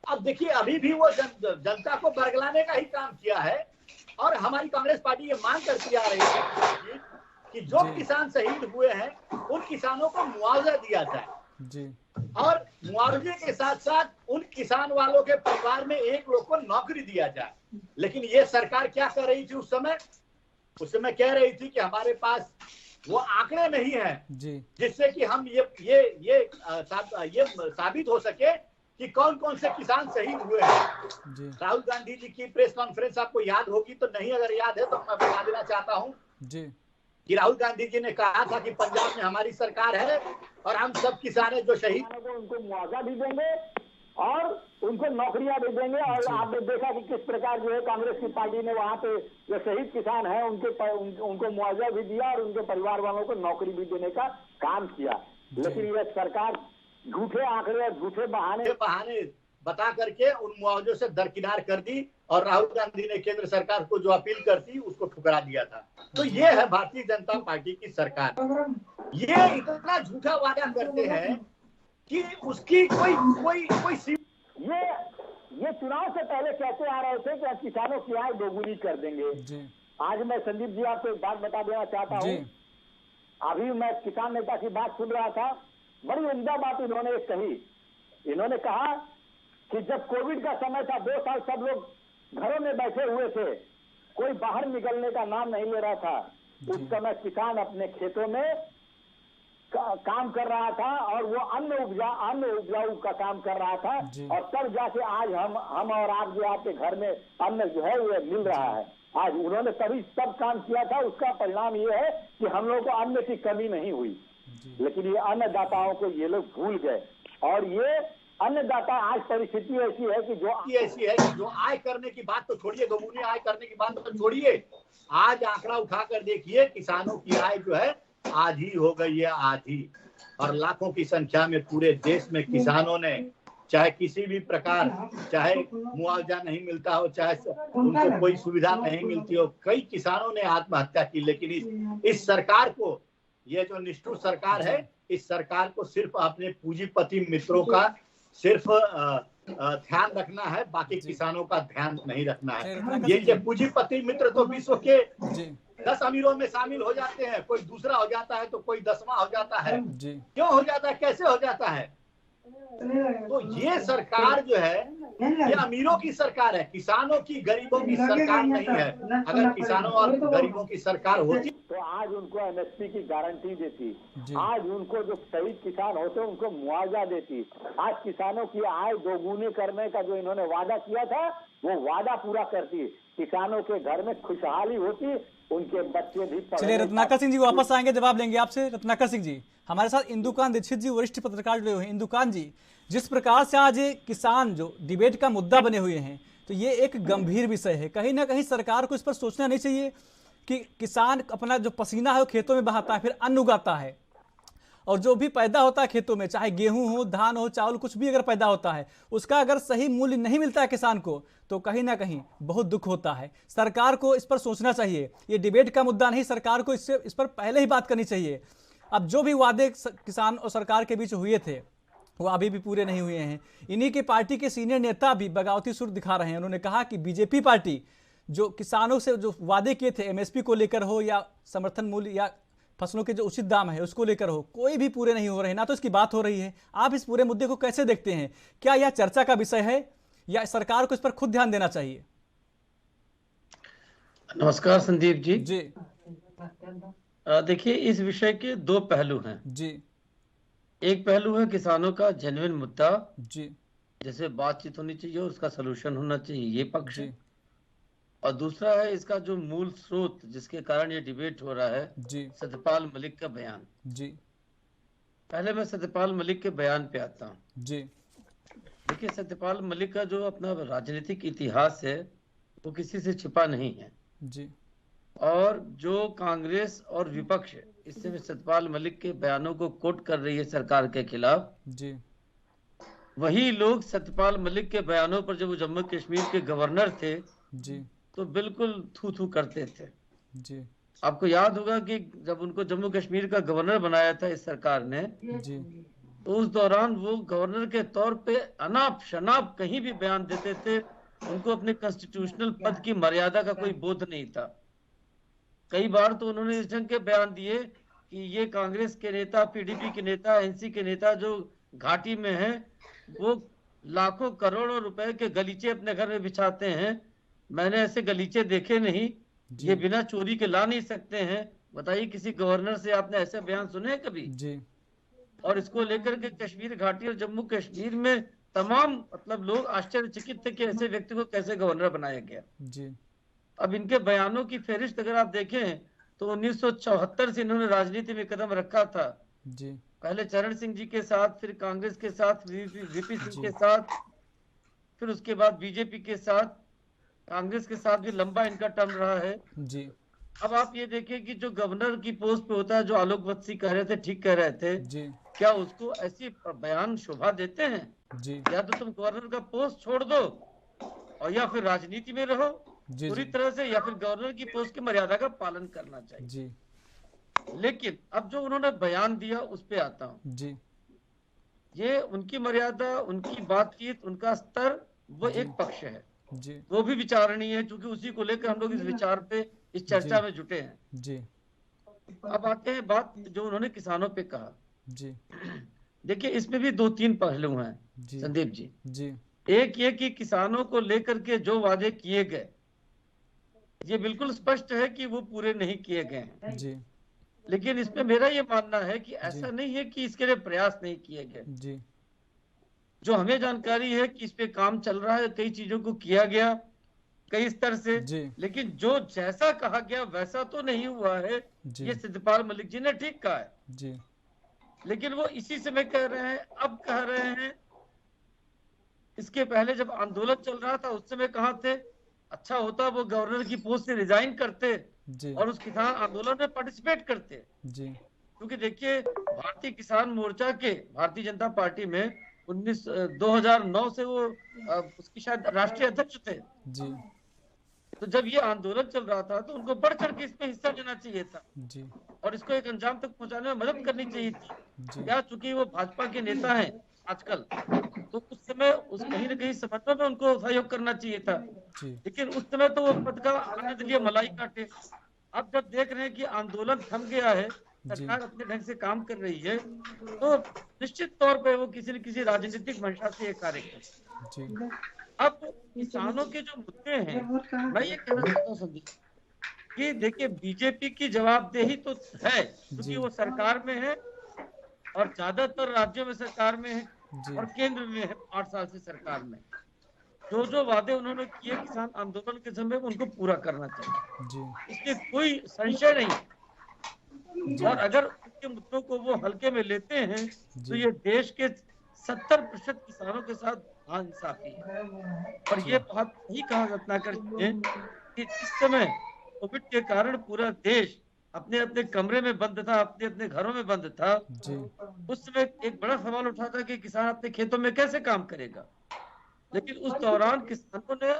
Speaker 7: अब देखिए, अभी भी वो जनता को बरगलाने का ही काम किया है। और हमारी कांग्रेस पार्टी ये मांग करती आ रही है कि जो किसान शहीद हुए हैं उन किसानों को मुआवजा दिया जाए और मुआवजे के साथ साथ उन किसान वालों के परिवार में एक लोग को नौकरी दिया जाए। लेकिन ये सरकार क्या कर रही थी उस समय कह रही थी कि हमारे पास वो आंकड़े नहीं है जिससे कि हम ये साबित हो सके कि कौन कौन से किसान शहीद हुए हैं। राहुल गांधी जी की प्रेस कॉन्फ्रेंस आपको याद होगी तो नहीं, अगर याद है तो मैं बता देना चाहता हूँ कि राहुल गांधी जी ने कहा था कि पंजाब में हमारी सरकार है और हम सब किसान जो शहीद
Speaker 8: को उनको मुआवजा भी देंगे और उनको नौकरियां भी देंगे। और आपने देखा कि किस प्रकार जो है कांग्रेस की पार्टी ने वहाँ पे जो शहीद किसान है उनको मुआवजा भी दिया और उनके परिवार वालों को नौकरी भी देने का काम किया। लेकिन यह सरकार झूठे आंकड़े और झूठे बहाने
Speaker 7: बता करके उन मुआवजों से दरकिनार कर दी और राहुल गांधी ने केंद्र सरकार को जो अपील करती उसको ठुकरा दिया था। तो ये है भारतीय जनता पार्टी की सरकार। ये इतना झूठा वादा करते हैं कि उसकी कोई
Speaker 8: ये चुनाव से पहले कहते आ रहे थे कि किसानों की आय दोगुनी कर देंगे। आज मैं संदीप जी आपको एक बात बता देना चाहता हूँ। अभी मैं किसान नेता की बात सुन रहा था, बड़ी उम्दा बात इन्होंने कही। इन्होंने कहा कि जब कोविड का समय था 2 साल सब लोग घरों में बैठे हुए थे, कोई बाहर निकलने का नाम नहीं ले रहा था। उस समय किसान अपने खेतों में काम कर रहा था और वो अन्न उपजाऊ का काम कर रहा था और तब जाके आज हम और आप जो आपके घर में अन्न जो है वो मिल रहा है। आज उन्होंने तभी सब काम किया था, उसका परिणाम ये है कि हम लोगों को अन्न की कमी नहीं हुई। लेकिन ये अन्नदाताओं को ये लोग भूल गए और ये अन्नदाता आज परिस्थिति ऐसी है कि
Speaker 7: जो आय करने की बात तो छोड़िए, दोगुनी आय करने की बात तो छोड़िए, आज आंकड़ा उठाकर देखिए किसानों की आय जो है आधी हो गई है, आधी। और लाखों की संख्या में पूरे देश में किसानों ने चाहे किसी भी प्रकार, चाहे मुआवजा नहीं मिलता हो, चाहे उनको कोई सुविधा नहीं मिलती हो, कई किसानों ने आत्महत्या की। लेकिन इस सरकार को ये जो निष्ठुर सरकार है, इस सरकार को सिर्फ अपने पूंजीपति मित्रों का सिर्फ ध्यान रखना है, बाकी किसानों का ध्यान नहीं रखना है। ये पूंजीपति मित्र तो विश्व के 10 अमीरों में शामिल हो जाते हैं, कोई दूसरा हो जाता है तो कोई 10वां हो जाता है। क्यों हो जाता है, कैसे हो जाता है? तो ये सरकार जो है ये अमीरों की सरकार है, किसानों की गरीबों की सरकार नहीं है। अगर किसानों और गरीबों की सरकार होती
Speaker 8: तो आज उनको एमएसपी की गारंटी देती, आज उनको जो शहीद किसान होते उनको मुआवजा देती, आज किसानों की आय दोगुनी करने का जो इन्होंने वादा किया था वो वादा पूरा करती, किसानों के घर में खुशहाली होती, उनके बच्चे भी।
Speaker 1: चलिए रत्नाकर सिंह जी वापस आएंगे, जवाब लेंगे आपसे। रत्नाकर सिंह जी, हमारे साथ इंदुकान दीक्षित जी वरिष्ठ पत्रकार जुड़े हुए हैं। इंदुकान जी, जिस प्रकार से आज ये किसान जो डिबेट का मुद्दा बने हुए हैं, तो ये एक गंभीर विषय है। कहीं ना कहीं सरकार को इस पर सोचना नहीं चाहिए कि किसान अपना जो पसीना है वो खेतों में बहाता है, फिर अन्न उगाता है, और जो भी पैदा होता है खेतों में, चाहे गेहूं हो, धान हो, चावल, कुछ भी अगर पैदा होता है, उसका अगर सही मूल्य नहीं मिलता है किसान को, तो कहीं ना कहीं बहुत दुख होता है। सरकार को इस पर सोचना चाहिए। ये डिबेट का मुद्दा नहीं, सरकार को इस पर पहले ही बात करनी चाहिए। अब जो भी वादे किसान और सरकार के बीच हुए थे वो अभी भी पूरे नहीं हुए हैं। इन्हीं के पार्टी के सीनियर नेता भी बगावती सुर दिखा रहे हैं। उन्होंने कहा कि बीजेपी पार्टी जो किसानों से जो वादे किए थे एमएसपी को लेकर हो या समर्थन मूल्य या फसलों के जो उचित दाम है उसको लेकर हो, कोई भी पूरे नहीं हो रहे, ना तो इसकी बात हो रही है। आप इस पूरे मुद्दे को कैसे देखते हैं? क्या यह चर्चा का विषय है या सरकार को इस पर खुद ध्यान देना चाहिए?
Speaker 9: नमस्कार संदीप जी।
Speaker 1: जी
Speaker 9: देखिए, इस विषय के दो पहलू हैं
Speaker 1: जी।
Speaker 9: एक पहलू है किसानों का जेन्युइन मुद्दा
Speaker 1: जी,
Speaker 9: जैसे बातचीत होनी चाहिए और उसका सलूशन होना चाहिए, ये पक्ष है। और दूसरा है इसका जो मूल स्रोत जिसके कारण ये डिबेट हो रहा है
Speaker 1: जी,
Speaker 9: सत्यपाल मलिक का बयान।
Speaker 1: जी,
Speaker 9: पहले मैं सत्यपाल मलिक के बयान पे आता हूँ।
Speaker 1: जी,
Speaker 9: देखिए, सत्यपाल मलिक का जो अपना राजनीतिक इतिहास है वो किसी से छिपा नहीं है
Speaker 1: जी,
Speaker 9: और जो कांग्रेस और विपक्ष इस समय सत्यपाल मलिक के बयानों को कोट कर रही है सरकार के खिलाफ,
Speaker 1: जी,
Speaker 9: वही लोग सत्यपाल मलिक के बयानों पर जब वो जम्मू कश्मीर के गवर्नर थे
Speaker 1: जी,
Speaker 9: तो बिल्कुल थू थू करते थे।
Speaker 1: जी,
Speaker 9: आपको याद होगा कि जब उनको जम्मू कश्मीर का गवर्नर बनाया था इस सरकार ने,
Speaker 1: जी,
Speaker 9: तो उस दौरान वो गवर्नर के तौर पे अनाप शनाप कहीं भी बयान देते थे। उनको अपने कॉन्स्टिट्यूशनल पद की मर्यादा का कोई बोध नहीं था। कई बार तो उन्होंने इस ढंग के बयान दिए कि ये कांग्रेस के नेता, पीडीपी के नेता, एनसी के नेता जो घाटी में हैं वो लाखों करोड़ों रुपए के गलीचे अपने घर में बिछाते हैं। मैंने ऐसे गलीचे देखे नहीं, ये बिना चोरी के ला नहीं सकते हैं। बताइए, किसी गवर्नर से आपने ऐसे बयान सुने कभी?
Speaker 1: जी।
Speaker 9: और इसको लेकर के कश्मीर घाटी और जम्मू कश्मीर में तमाम मतलब लोग आश्चर्यचकित थे कि ऐसे व्यक्ति को कैसे गवर्नर बनाया गया।
Speaker 1: जी।
Speaker 9: अब इनके बयानों की फहरिस्त अगर आप देखें तो 1974 से इन्होंने राजनीति में कदम रखा था।
Speaker 1: जी।
Speaker 9: पहले चरण सिंह जी के साथ, फिर कांग्रेस के साथ, वीपी सिंह के साथ, फिर उसके बाद बीजेपी के साथ, कांग्रेस के साथ भी लंबा इनका टर्म रहा है।
Speaker 1: जी।
Speaker 9: अब आप ये देखिए कि जो गवर्नर की पोस्ट पे होता है, जो आलोक वत्सी कह रहे थे, ठीक कह रहे थे
Speaker 1: जी।
Speaker 9: क्या उसको ऐसी बयान शोभा देते हैं?
Speaker 1: जी।
Speaker 9: या तो तुम गवर्नर का पोस्ट छोड़ दो और या फिर राजनीति में रहो पूरी तरह से, या फिर गवर्नर की पोस्ट की मर्यादा का पालन करना चाहिए।
Speaker 1: जी।
Speaker 9: लेकिन अब जो उन्होंने बयान दिया उस पे आता हूँ
Speaker 1: जी।
Speaker 9: ये उनकी मर्यादा, उनकी बातचीत, उनका स्तर वो एक पक्ष है
Speaker 1: जी।
Speaker 9: वो भी विचारणीय है, क्योंकि उसी को लेकर हम लोग इस विचार पे, इस चर्चा में जुटे हैं।
Speaker 1: जी।
Speaker 9: अब आते हैं बात जो उन्होंने किसानों पे कहा।
Speaker 1: जी।
Speaker 9: देखिए, इसमें भी 2-3 पहलू हैं संदीप जी।
Speaker 1: जी।
Speaker 9: एक ये कि किसानों को लेकर के जो वादे किए गए ये बिल्कुल स्पष्ट है कि वो पूरे नहीं किए गए हैं।
Speaker 1: जी।
Speaker 9: लेकिन इसमें मेरा ये मानना है कि ऐसा नहीं है कि इसके लिए प्रयास नहीं किए गए।
Speaker 1: जी।
Speaker 9: जो हमें जानकारी है कि इस पे काम चल रहा है, कई चीजों को किया गया कई स्तर से, लेकिन जो जैसा कहा गया वैसा तो नहीं हुआ है। ये सत्यपाल मलिक जी ने ठीक कहा है
Speaker 1: जी।
Speaker 9: लेकिन वो इसी समय कह रहे हैं, अब कह रहे हैं। इसके पहले जब आंदोलन चल रहा था उस समय कहाँ थे? अच्छा होता वो गवर्नर की पोस्ट से रिजाइन करते और उस किसान आंदोलन में पार्टिसिपेट करते
Speaker 1: जी।
Speaker 9: क्योंकि देखिए, भारतीय किसान मोर्चा के, भारतीय जनता पार्टी में 2009 से वो उसकी शायद राष्ट्रीय अध्यक्ष थे
Speaker 1: जी।
Speaker 9: तो जब ये आंदोलन चल रहा था तो उनको बढ़ चढ़ के इसमें हिस्सा लेना चाहिए था
Speaker 1: जी
Speaker 9: और इसको एक अंजाम तक पहुंचाने में मदद करनी चाहिए थी।
Speaker 1: जी
Speaker 9: क्या चूंकि वो भाजपा के नेता हैं आजकल, तो उस समय उस कहीं न कहीं समन्वय में उनको सहयोग करना चाहिए था,
Speaker 1: जी
Speaker 9: लेकिन उस समय तो वो पद का आनंद लिए मलाई काटे। अब जब देख रहे हैं कि आंदोलन थम गया है, सरकार अपने ढंग से काम कर रही है, तो निश्चित तौर पे वो किसी न किसी राजनीतिक मंशा से ये कार्य कर।
Speaker 1: जी
Speaker 9: अब किसानों के जो मुद्दे हैं, मैं ये कहना चाहता हूँ संदीप कि देखिए बीजेपी की जवाबदेही तो है क्योंकि वो सरकार में है और ज्यादातर राज्यों में सरकार में है और केंद्र में है 8 साल से सरकार में। जो जो वादे उन्होंने किए किसान आंदोलन के समय में उनको पूरा करना चाहिए
Speaker 1: जी
Speaker 9: इसमें कोई संशय नहीं। और अगर उनके मुद्दों को वो हल्के में लेते हैं तो ये देश के 70% किसानों के साथ नाइंसाफी है। और ये बात नहीं कहा रत्नाकर जी ने कि इस समय कोविड के कारण पूरा देश अपने अपने कमरे में बंद था, अपने अपने घरों में बंद था, उस समय एक बड़ा सवाल उठा था कि किसान अपने खेतों में कैसे काम करेगा। लेकिन उस दौरान किसानों ने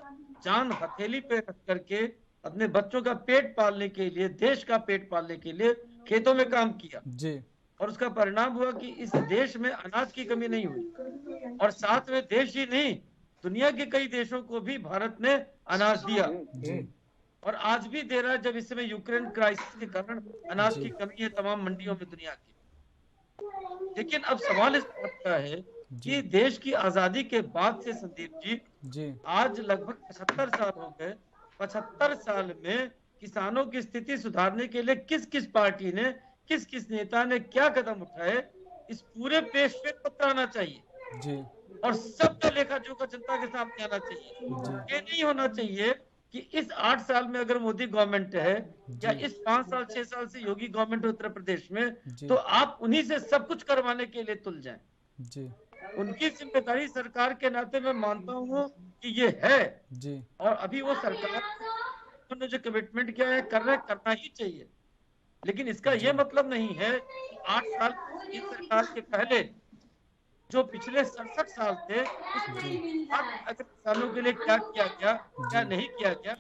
Speaker 9: जान हथेली पे रख करके अपने बच्चों का पेट पालने के लिए, देश का पेट पालने के लिए खेतों में काम किया
Speaker 1: जी
Speaker 9: और उसका परिणाम हुआ कि इस देश में अनाज की कमी नहीं हुई और साथ में देश ही नहीं दुनिया के कई देशों को भी भारत ने अनाज दिया और आज भी दे रहा है, जब इस समय यूक्रेन क्राइसिस के कारण अनाज की कमी है तमाम मंडियों में दुनिया की। लेकिन अब सवाल इस बात का है कि देश की आजादी के बाद से संदीप जी आज लगभग 75 साल हो गए। 75 साल में किसानों की स्थिति सुधारने के लिए किस किस पार्टी ने, किस किस नेता ने क्या कदम उठाए, इस पूरे पे श्वेत पत्र आना चाहिए और सबका लेखा जोखा जनता के सामने आना चाहिए। ये नहीं होना चाहिए कि इस 8 साल में अगर मोदी गवर्नमेंट है या इस 5 साल 6 साल से योगी गवर्नमेंट उत्तर प्रदेश में, तो आप उन्हीं से सब कुछ करवाने के लिए तुल जाएं। उनकी जिम्मेदारी सरकार के नाते मैं मानता हूँ कि ये है और अभी वो सरकार ने जो कमिटमेंट किया है करना ही चाहिए। लेकिन इसका ये मतलब नहीं है कि 8 साल इस सरकार के पहले जो पिछले 67 साल थे उसमें अगर किसानों के लिए क्या किया गया, क्या नहीं किया गया।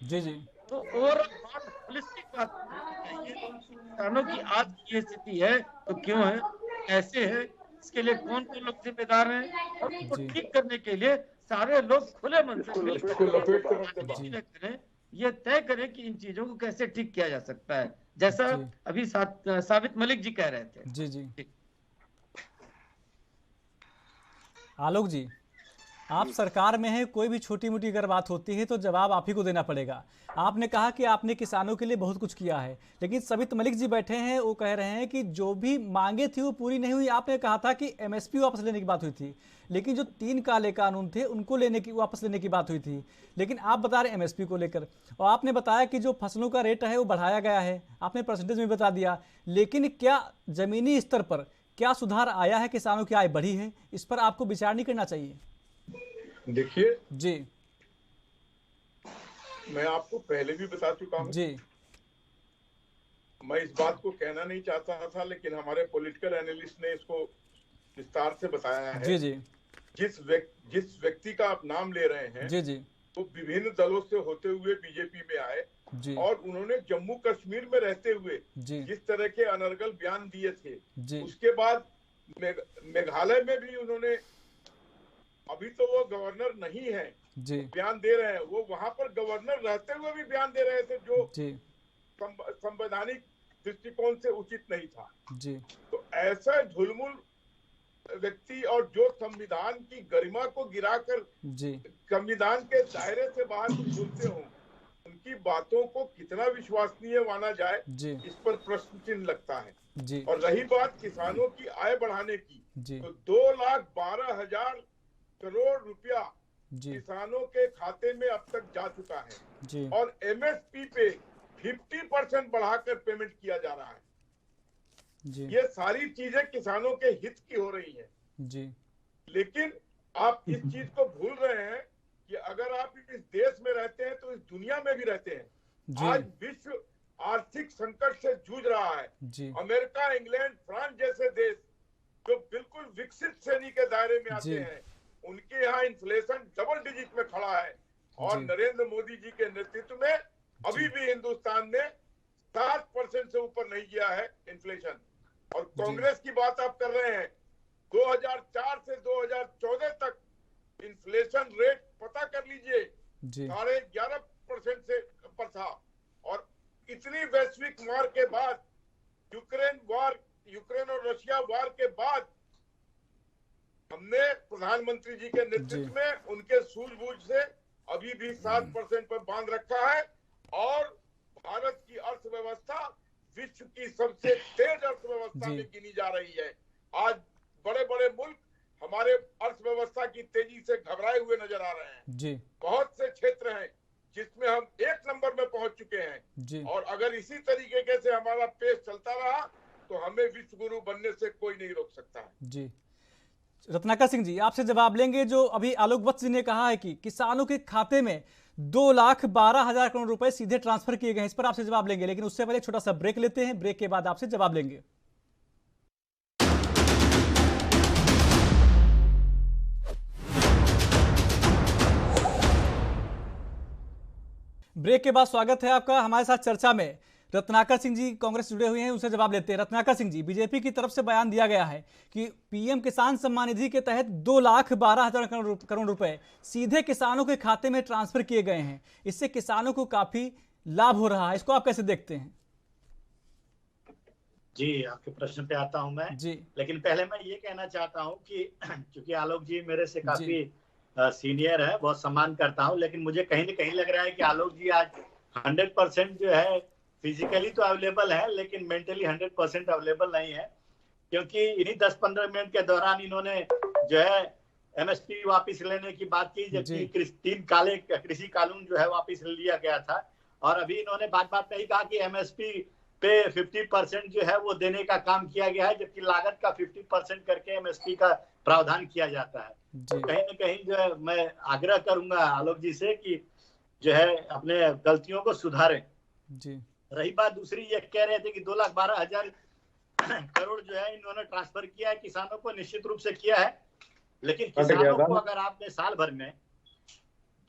Speaker 1: जी
Speaker 9: तो ओवरऑल बात होलिस्टिक बात चाहिए। किसानों की आज ये स्थिति है तो क्यों है, ऐसे है, इसके लिए कौन कौन लोग जिम्मेदार हैं और उसको ठीक करने के लिए सारे लोग खुले मन से करें, ये तय करें कि इन चीजों को कैसे ठीक किया जा सकता है, जैसा अभी साबित मलिक जी कह रहे थे।
Speaker 1: जी आलोक जी, आप सरकार में हैं, कोई भी छोटी मोटी अगर बात होती है तो जवाब आप ही को देना पड़ेगा। आपने कहा कि आपने किसानों के लिए बहुत कुछ किया है, लेकिन साबित मलिक जी बैठे हैं, वो कह रहे हैं कि जो भी मांगे थी वो पूरी नहीं हुई। आपने कहा था कि एमएसपी वापस लेने की बात हुई थी, लेकिन जो 3 काले कानून थे उनको वापस लेने की बात हुई थी, लेकिन आप बता रहे एमएसपी को लेकर। और आपने बताया कि जो फसलों का रेट है वो बढ़ाया गया है, आपने परसेंटेज में बता दिया, लेकिन क्या जमीनी स्तर पर क्या सुधार आया है, किसानों की आय बढ़ी है? इस पर आपको विचार नहीं करना चाहिए?
Speaker 10: देखिए
Speaker 1: जी,
Speaker 10: मैं आपको पहले भी बता चुका हूं
Speaker 1: जी,
Speaker 10: मैं इस बात को कहना नहीं चाहता था, लेकिन हमारे पॉलिटिकल एनालिस्ट ने इसको विस्तार से बताया है।
Speaker 1: जी
Speaker 10: जिस व्यक्ति का आप नाम ले रहे हैं
Speaker 1: जी
Speaker 10: वो विभिन्न दलों से होते हुए बीजेपी में आए और उन्होंने जम्मू कश्मीर में रहते हुए जिस तरह के अनर्गल बयान दिए थे, उसके बाद मेघालय में भी उन्होंने, अभी तो वो गवर्नर नहीं है, बयान दे रहे हैं, वो वहां पर गवर्नर रहते हुए भी बयान दे रहे थे जो संवैधानिक दृष्टिकोण से उचित नहीं था। तो ऐसा झुलमुल व्यक्ति और जो संविधान की गरिमा को गिराकर संविधान के दायरे से बाहर बोलते हो, उनकी बातों को कितना विश्वसनीय माना जाए, इस पर प्रश्न चिन्ह लगता है। और रही बात किसानों की आय बढ़ाने की, तो 2,12,000 करोड़ रुपया किसानों के खाते में अब तक जा चुका है और एमएसपी पे 50% बढ़ाकर पेमेंट किया जा रहा है। ये सारी चीजें किसानों के हित की हो रही हैं। लेकिन आप इस चीज को भूल रहे हैं कि अगर आप इस देश में रहते हैं तो इस दुनिया में भी रहते हैं। आज विश्व आर्थिक संकट से जूझ रहा है। अमेरिका, इंग्लैंड, फ्रांस जैसे देश जो बिल्कुल विकसित श्रेणी के दायरे में आते हैं, उनके यहाँ इन्फ्लेशन डबल डिजिट में खड़ा है और नरेंद्र मोदी जी के नेतृत्व में अभी भी हिंदुस्तान ने 7% से ऊपर नहीं गया है इन्फ्लेशन। और कांग्रेस की बात आप कर रहे हैं, 2004 से 2014 तक इन्फ्लेशन रेट पता कर लीजिए 11.5% से पर था। और इतनी वैश्विक मार के बाद, यूक्रेन और रशिया वार के बाद हमने प्रधानमंत्री जी के नेतृत्व में उनके सूझबूझ से अभी भी 7% पर बांध रखा है और भारत की अर्थव्यवस्था विश्व की सबसे तेज अर्थव्यवस्था में गिनी जा रही है। आज बड़े बड़े मुल्क हमारे अर्थव्यवस्था की तेजी से घबराए हुए नजर आ रहे हैं। बहुत से क्षेत्र हैं जिसमें हम 1 नंबर में पहुंच चुके हैं और अगर इसी तरीके से हमारा पेस चलता रहा तो हमें विश्व गुरु बनने से कोई नहीं रोक सकता है।
Speaker 1: जी, रत्नाकर सिंह जी आपसे जवाब लेंगे। जो अभी आलोक वत्स जी ने कहा है कि किसानों के खाते में 2,12,000 करोड़ रुपए सीधे ट्रांसफर किए गए हैं, इस पर आपसे जवाब लेंगे, लेकिन उससे पहले छोटा सा ब्रेक लेते हैं। ब्रेक के बाद आपसे जवाब लेंगे। ब्रेक के बाद स्वागत है आपका। हमारे साथ चर्चा में रत्नाकर सिंह जी कांग्रेस जुड़े हुए हैं, उनसे जवाब लेते हैं। रत्नाकर सिंह जी, बीजेपी की तरफ से बयान दिया गया है कि पीएम किसान सम्मान निधि के तहत 2,12,000 करोड़ रुपए सीधे किसानों के खाते में ट्रांसफर किए गए हैं। इससे किसानों को काफी लाभ हो रहा है, इसको आप कैसे देखते हैं?
Speaker 7: जी, आपके प्रश्न पे आता हूं मैं जी, लेकिन पहले मैं ये कहना चाहता हूं कि चूंकि आलोक जी मेरे से काफी सीनियर है, बहुत सम्मान करता हूं, लेकिन मुझे कहीं न कहीं लग रहा है कि आलोक जी आज 100% जो है फिजिकली तो अवेलेबल है लेकिन मेंटली 100% अवेलेबल नहीं है, क्योंकि इन्हीं 10-15 मिनट के दौरान इन्होंने जो है एमएसपी वापस लेने की बात की, जबकि 3 काले कृषि कानून जो है वापस लिया गया था। और अभी इन्होंने बात में ही कहा कि एमएसपी पे 50% जो है वो देने का काम किया गया है, जबकि लागत का 50% करके एमएसपी का प्रावधान किया जाता है। तो कहीं न कहीं जो है मैं आग्रह करूंगा आलोक जी से कि जो है अपने गलतियों को सुधारें। रही बात दूसरी, ये कह रहे थे कि 2,12,000 करोड़ जो है इन्होंने ट्रांसफर किया है किसानों को, निश्चित रूप से किया है, लेकिन किसानों को अगर आपने साल भर में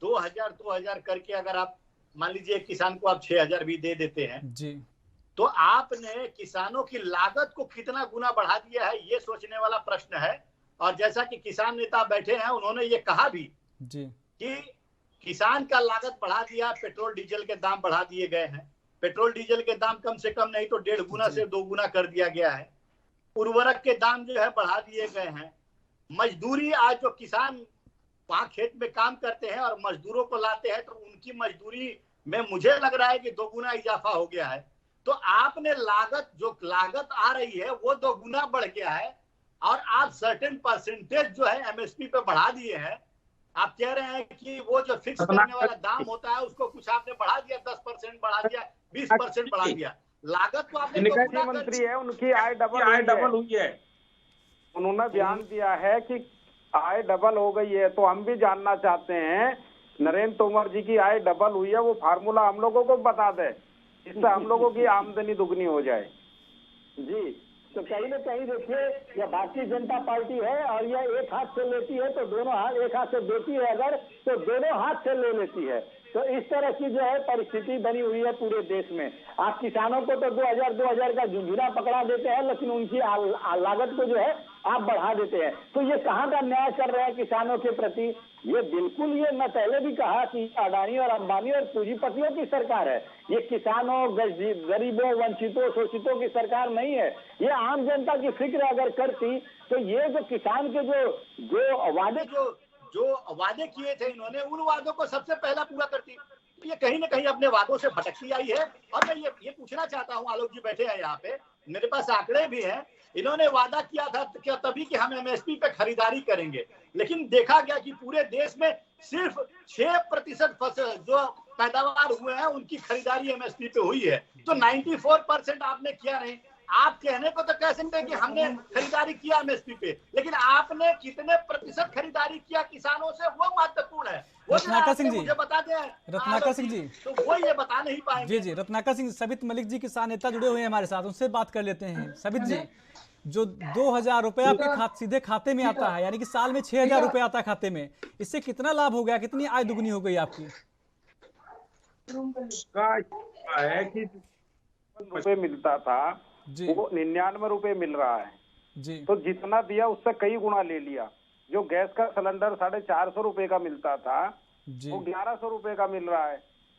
Speaker 7: 2,000 करके अगर आप मान लीजिए किसान को आप 6,000 भी दे देते हैं तो आपने किसानों की लागत को कितना गुना बढ़ा दिया है, ये सोचने वाला प्रश्न है। और जैसा कि किसान नेता बैठे हैं, उन्होंने ये कहा भी कि किसान का लागत बढ़ा दिया, पेट्रोल डीजल के दाम बढ़ा दिए गए हैं। पेट्रोल डीजल के दाम कम से कम नहीं तो 1.5 गुना से 2 गुना कर दिया गया है। उर्वरक के दाम जो है बढ़ा दिए गए हैं। मजदूरी, आज जो किसान वहां खेत में काम करते हैं और मजदूरों को लाते हैं तो उनकी मजदूरी में मुझे लग रहा है कि 2 गुना इजाफा हो गया है। तो आपने लागत आ रही है वो 2 गुना बढ़ गया है और आप सर्टेन परसेंटेज जो है एमएसपी पे बढ़ा दिए हैं। आप कह रहे हैं कि वो जो फिक्स करने वाला दाम होता है उसको कुछ आपने बढ़ा दिया, 10% बढ़ा दिया, 20% बढ़ा दिया। लागत तो आपने
Speaker 4: कृषि मंत्री है, उनकी आय डबल हुई है। उन्होंने बयान दिया है कि आय डबल हो गई है। तो हम भी जानना चाहते हैं, नरेंद्र तोमर जी की आय डबल हुई है, वो फार्मूला हम लोगों को बता दे, इससे हम लोगों की आमदनी दुगनी हो जाए।
Speaker 8: जी, तो कहीं न कहीं देखिए, यह भारतीय जनता पार्टी है और यह एक हाथ से लेती है तो दोनों हाथ, एक हाथ से देती है अगर तो दोनों हाथ से ले लेती है। तो इस तरह की जो है परिस्थिति बनी हुई है पूरे देश में। आप किसानों को तो 2,000 का झुंझुना पकड़ा देते हैं, लेकिन उनकी लागत को जो है आप बढ़ा देते हैं। तो ये कहाँ का न्याय कर रहे हैं किसानों के प्रति? ये बिल्कुल, ये मैं पहले भी कहा कि अडानी और अंबानी और पूंजीपतियों की सरकार है, ये किसानों, गरीबों, वंचितों, शोषितों की सरकार नहीं है। ये आम जनता की फिक्र अगर करती तो ये जो किसान के
Speaker 7: जो वादे किए थे इन्होंने, उन वादों को सबसे पहला पूरा करती। ये कहीं न कहीं अपने वादों से भटकती आई है। और मैं ये पूछना चाहता हूँ, आलोक जी बैठे हैं यहाँ पे, मेरे पास आंकड़े भी हैं। इन्होंने वादा किया था क्या तभी कि हम एमएसपी पे खरीदारी करेंगे, लेकिन देखा गया कि पूरे देश में सिर्फ 6% फसल जो पैदावार हुए हैं उनकी खरीदारी एमएसपी पे हुई है। तो 94% आपने किया नहीं। आप कहने को तो कह सकते हैं कि हमने खरीदारी किया एमएसपी पे, लेकिन आपने कितने प्रतिशत खरीदारी किया किसानों से, वो महत्वपूर्ण है।
Speaker 1: रत्नाकर सिंह जी,
Speaker 7: मुझे बता दें
Speaker 1: रत्नाकर सिंह जी,
Speaker 7: तो वो ये बता नहीं पाएंगे।
Speaker 1: जी, रत्नाकर सिंह, सबित मलिक जी किसान नेता जुड़े हुए हैं हमारे साथ, उनसे बात कर लेते हैं। सबित जी, जो 2,000 रुपए आपके सीधे खाते में आता है, यानी कि साल में 6,000 रुपए आता है खाते में, इससे कितना लाभ हो गया, कितनी आय दुगनी हो गई आपकी?
Speaker 4: उसका है कि रुपए मिलता था वो 99 रुपए मिल रहा है
Speaker 1: जी।
Speaker 4: तो जितना दिया उससे कई गुना ले लिया। जो गैस का सिलेंडर 450 रुपए का मिलता था वो 1100 रुपए का मिल रहा है,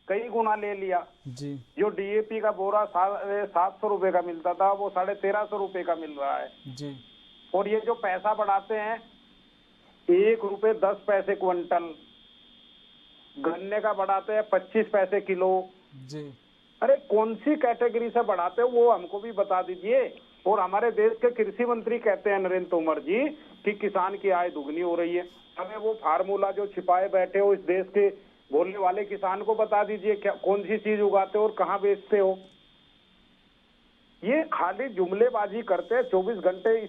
Speaker 4: कई गुना ले लिया
Speaker 1: जी।
Speaker 4: जो डीएपी का बोरा 700 रुपए का मिलता था वो 1350 रुपए का मिल रहा है
Speaker 1: जी।
Speaker 4: और ये जो पैसा बढ़ाते हैं 1 रुपए 10 पैसे क्विंटल, गन्ने का बढ़ाते हैं 25 पैसे किलो
Speaker 1: जी।
Speaker 4: अरे कौन सी कैटेगरी से बढ़ाते हो वो हमको भी बता दीजिए। और हमारे देश के कृषि मंत्री कहते हैं नरेंद्र तोमर जी कि किसान की आय दुगनी हो रही है। हमें वो फार्मूला जो छिपाए बैठे हो इस देश के बोलने वाले किसान को बता दीजिए, क्या कौन सी चीज उगाते हो और कहाँ बेचते हो। ये खाली जुमलेबाजी करते हैं, 24 घंटे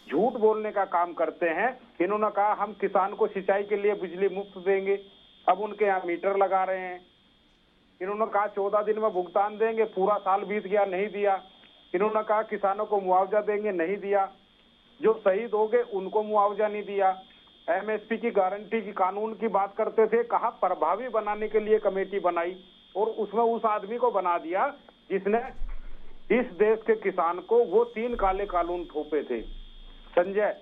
Speaker 4: झूठ बोलने का काम करते हैं। इन्होंने कहा हम किसान को सिंचाई के लिए बिजली मुफ्त देंगे, अब उनके यहाँ मीटर लगा रहे हैं। इन्होंने कहा 14 दिन में भुगतान देंगे, पूरा साल बीत गया नहीं दिया। इन्होंने कहा किसानों को मुआवजा देंगे, नहीं दिया। जो शहीद हो गए उनको मुआवजा नहीं दिया। एमएसपी की गारंटी की कानून की बात करते थे, कहा प्रभावी बनाने के लिए कमेटी बनाई और उसमें उस आदमी को बना दिया जिसने इस देश के किसान को वो 3 काले कानून थोपे थे। संजय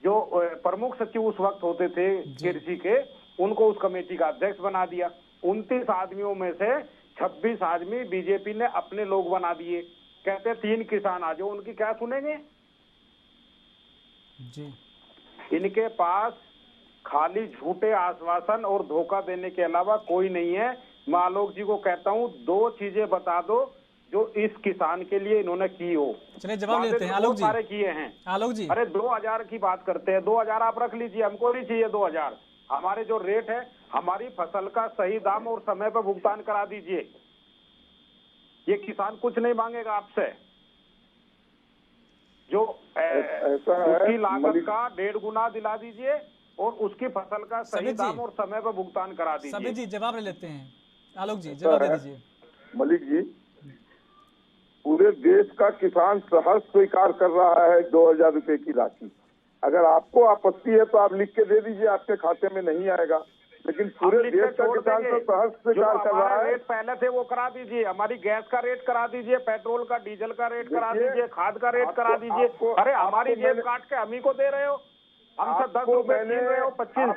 Speaker 4: जो प्रमुख सचिव उस वक्त होते थे कृषि के, उनको उस कमेटी का अध्यक्ष बना दिया। 29 आदमियों में से 26 आदमी बीजेपी ने अपने लोग बना दिए। कहते 3 किसान आ जाओ, उनकी क्या सुनेंगे
Speaker 1: जी।
Speaker 4: इनके पास खाली झूठे आश्वासन और धोखा देने के अलावा कोई नहीं है। मैं आलोक जी को कहता हूँ 2 चीजें बता दो जो इस किसान के लिए इन्होंने की हो।
Speaker 1: चलिए जवाब लेते हैं आलोक जी।
Speaker 4: सारे किए हैं
Speaker 1: आलोक जी।
Speaker 4: अरे 2000 की बात करते हैं, 2000 आप रख लीजिए, हमको नहीं चाहिए 2000। हमारे जो रेट है, हमारी फसल का सही दाम और समय पर भुगतान करा दीजिए। ये किसान कुछ नहीं मांगेगा आपसे। जो उसकी लागत का 1.5 गुना दिला दीजिए और उसकी फसल का सही दाम और समय पर भुगतान करा दीजिए।
Speaker 1: सभी जी जवाब ले लेते हैं। आलोक जी जवाब दे दीजिए।
Speaker 6: मलिक जी, पूरे देश का किसान सहर्ष स्वीकार कर रहा है 2000 रुपए की राशि। अगर आपको आपत्ति है तो आप लिख के दे दीजिए, आपके खाते में नहीं आएगा, लेकिन पूरे देश का किसान तो सहर्ष स्वीकार कर रहा है।
Speaker 4: रेट पहले थे वो करा दीजिए, हमारी गैस का रेट करा दीजिए, पेट्रोल का डीजल का रेट करा दीजिए, खाद का रेट करा दीजिए। अरे हमारी जेब काट के हम ही को दे रहे हो, हमसे 10 रुपए छीन रहे हो, 25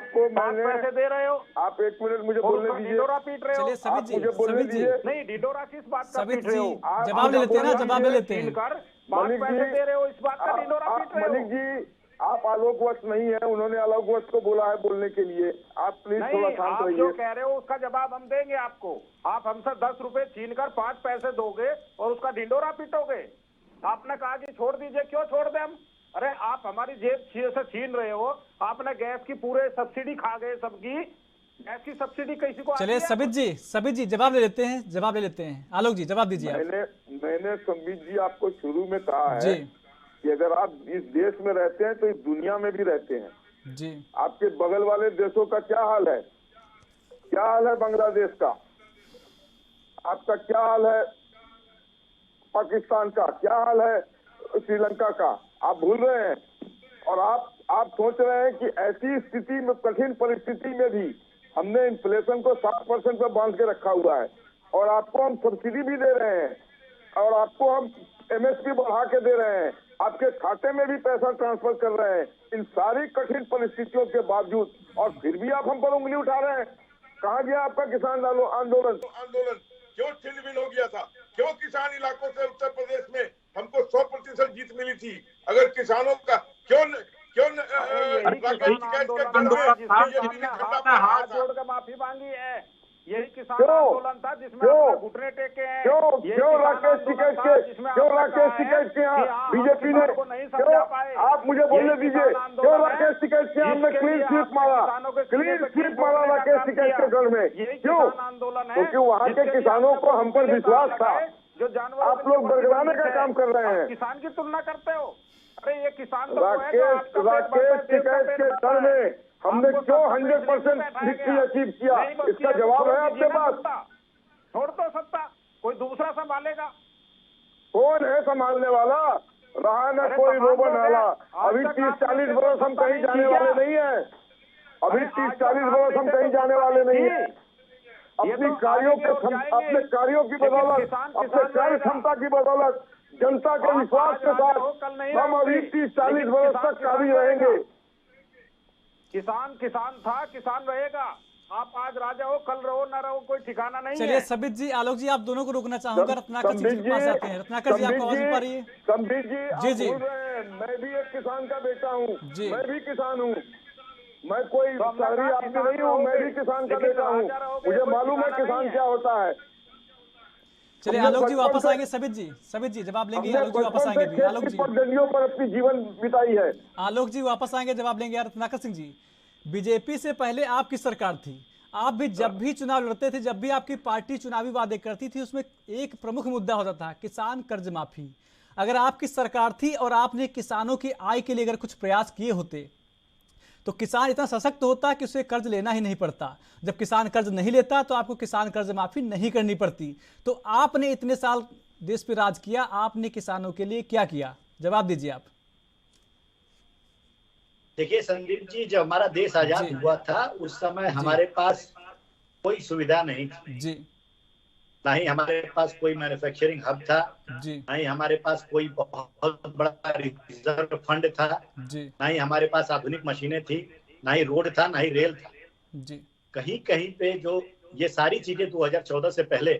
Speaker 4: पैसे दे रहे हो।
Speaker 6: आप 1 मिनट मुझे बोलने दीजिए।
Speaker 4: ढिंडोरा पीट रहे हो।
Speaker 6: मुझे बोलने दीजिए।
Speaker 4: नहीं, ढिंडोरा किस बात का पीट रहे हो?
Speaker 1: जवाब ले लेते हैं ना, जवाब ले लेते हैं।
Speaker 4: 5 पैसे दे रहे हो, इस बात का ढिंडोरा पीट रहे हो।
Speaker 6: मलिक जी, आप आलोकवश नहीं है, उन्होंने आलोकवश को बोला है बोलने के लिए। आप प्लीज थोड़ा शांत रहिए।
Speaker 4: जो कह रहे हो उसका जवाब हम देंगे आपको। आप हमसे 10 रुपए छीन कर 5 पैसे दोगे और उसका ढिंडोरा पीटोगे। आपने कहा कि छोड़ दीजिए, क्यों छोड़ दें हम? अरे आप हमारी जेब से छीन रहे हो। आपने गैस की पूरे सब्सिडी खा गए, सबकी गैस की सब्सिडी किसी को।
Speaker 1: चलिए सबित जी जवाब ले लेते हैं, जवाब ले लेते हैं। आलोक जी जवाब दीजिए।
Speaker 6: मैंने संबित जी आपको शुरू में कहा है कि अगर आप इस देश में रहते हैं तो इस दुनिया में भी रहते हैं
Speaker 1: जी।
Speaker 6: आपके बगल वाले देशों का क्या हाल है? क्या हाल है बांग्लादेश का? आपका क्या हाल है पाकिस्तान का? क्या हाल है श्रीलंका का? आप भूल रहे हैं। और आप सोच रहे हैं कि ऐसी स्थिति में, कठिन परिस्थिति में भी हमने इन्फ्लेशन को 7% पर बांध के रखा हुआ है और आपको हम सब्सिडी भी दे रहे हैं और आपको हम एमएसपी बढ़ा के दे रहे हैं, आपके खाते में भी पैसा ट्रांसफर कर रहे हैं। इन सारी कठिन परिस्थितियों के बावजूद और फिर भी आप हम पर उंगली उठा रहे हैं। कहाँ गया आपका किसान आंदोलन?
Speaker 10: क्यों छिन्न-भिन्न हो गया था? क्यों किसान इलाकों से उत्तर प्रदेश में हमको 100% जीत मिली थी? अगर किसानों का क्यों
Speaker 4: हाथ जोड़ कर माफी मांगी है? यही किसान आंदोलन था जिसमें घुटने टेके हैं।
Speaker 6: क्यों राकेश टिकैत के यहाँ बीजेपी ने, क्यों आप मुझे बोलने दीजिए, क्यों राकेश टिकैत के हमने क्लीन स्वीप मारा राकेश टिकैत के घर में? क्यों? क्योंकि वहाँ के किसानों को हम पर विश्वास था।
Speaker 4: जो जानवर
Speaker 6: आप लोग बरगलाने का काम कर रहे हैं।
Speaker 4: किसान की तुलना करते हो। अरे ये किसान
Speaker 6: राकेश टिकैत के घर में हमने क्यों 100% विक्ट्री अचीव किया? इसका जवाब है आपके पास?
Speaker 4: छोड़ तो सकता, कोई दूसरा संभालेगा।
Speaker 6: कौन है संभालने वाला? रहा न कोई रोबन हाला। अभी 30-40 बरस हम कहीं जाने वाले नहीं है। अभी 30-40 बरस हम कहीं जाने वाले नहीं है। अपने कार्यों की बदौलत, अपने कार्य क्षमता की बदौलत, जनता के विश्वास के साथ हम अभी 30-40 बरस तक काबिज रहेंगे।
Speaker 4: किसान किसान था, किसान रहेगा। आप आज राजा हो, कल रहो ना रहो, कोई ठिकाना नहीं है।
Speaker 1: चलिए सबित जी, आलोक जी, आप दोनों को रोकना चाहूंगा। रत्नाकर सिंह जी के पास आते हैं। रत्नाकर जी, आपको आवाज मिल पा रही है?
Speaker 6: संबित जी
Speaker 1: जी,
Speaker 6: बोल रहे हैं, मैं भी एक किसान का बेटा हूँ, मैं भी किसान हूँ, मैं कोई शहरी आदमी नहीं हूँ, मैं भी किसान का बेटा हूँ, मुझे मालूम है किसान क्या होता है।
Speaker 1: चलिए आलोक जी वापस आएंगे। सबित जी जवाब लेंगे। आलोक जी वापस आएंगे भी। आलोक जी
Speaker 6: पगडंडियों पर अपनी जीवन बिताई है।
Speaker 1: आलोक जी वापस आएंगे, जवाब लेंगे। रत्नाकर सिंह जी, बीजेपी से पहले आपकी सरकार थी, आप भी जब भी चुनाव लड़ते थे, जब भी आपकी पार्टी चुनावी वादे करती थी, उसमें एक प्रमुख मुद्दा होता था किसान कर्ज माफी। अगर आपकी सरकार थी और आपने किसानों की आय के लिए अगर कुछ प्रयास किए होते तो किसान इतना सशक्त होता कि उसे कर्ज लेना ही नहीं पड़ता। जब किसान कर्ज नहीं लेता तो आपको किसान कर्ज माफी नहीं करनी पड़ती। तो आपने इतने साल देश पे राज किया, आपने किसानों के लिए क्या किया? जवाब दीजिए आप।
Speaker 7: देखिए संदीप जी, जब हमारा देश आजाद हुआ था उस समय हमारे पास कोई सुविधा नहीं थी
Speaker 1: जी,
Speaker 7: ना ही हमारे पास कोई मैन्युफैक्चरिंग हब था
Speaker 1: जी,
Speaker 7: ना ही हमारे पास कोई बहुत बड़ा रिजर्व फंड था
Speaker 1: जी,
Speaker 7: ना ही हमारे पास आधुनिक मशीनें थी, ना ही रोड था, ना ही रेल था
Speaker 1: जी।
Speaker 7: कहीं कहीं पे जो ये सारी चीजें 2014 से पहले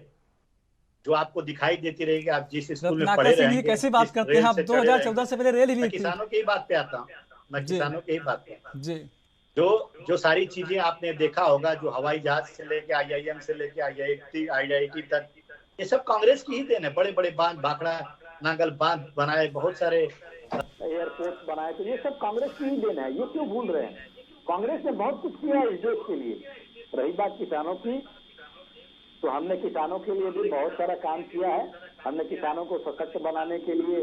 Speaker 7: जो आपको दिखाई देती रहेगी, आप जिस स्कूल में पढ़े रहेंगे,
Speaker 1: कैसे बात करते हैं आप? 2014 से पहले रेल ही नहीं थी।
Speaker 7: किसानों की बात पे आता हूँ, मैं किसानों की बात पे आता हूँ।
Speaker 1: जी,
Speaker 7: जो सारी चीजें आपने देखा होगा, जो हवाई जहाज से लेके IIM से लेके IIT तक, ये सब कांग्रेस की ही देन है। बड़े बड़े बांध, भाखड़ा नांगल बांध बनाए, बहुत सारे
Speaker 8: एयरपोर्ट बनाए, तो ये सब कांग्रेस की ही देन है। ये क्यों भूल रहे हैं? कांग्रेस ने बहुत कुछ किया है इस देश के लिए। रही बात किसानों की, तो हमने किसानों के लिए भी बहुत सारा काम किया है। हमने किसानों को सशक्त बनाने के लिए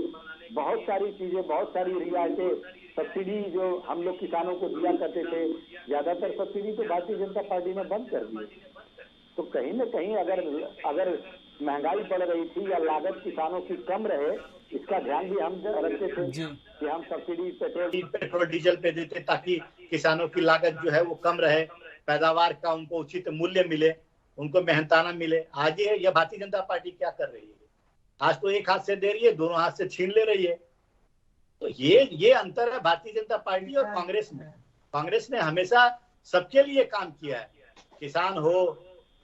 Speaker 8: बहुत सारी चीजें, बहुत सारी रियायतें, सब्सिडी जो हम लोग किसानों को दिया करते थे, ज्यादातर सब्सिडी तो भारतीय जनता पार्टी ने बंद कर दी। तो कहीं न कहीं अगर महंगाई बढ़ रही थी या लागत किसानों की कम रहे, इसका ध्यान भी हम रखते थे कि हम सब्सिडी
Speaker 7: पेट्रोल डीजल पे देते ताकि किसानों की लागत जो है वो कम रहे, पैदावार का उनको उचित मूल्य मिले, उनको मेहनताना मिले। आज ये भारतीय जनता पार्टी क्या कर रही है? आज तो एक हाथ से दे रही है, दोनों हाथ से छीन ले रही है। तो ये अंतर है भारतीय जनता पार्टी और कांग्रेस में। कांग्रेस ने हमेशा सबके लिए काम किया है, किसान हो,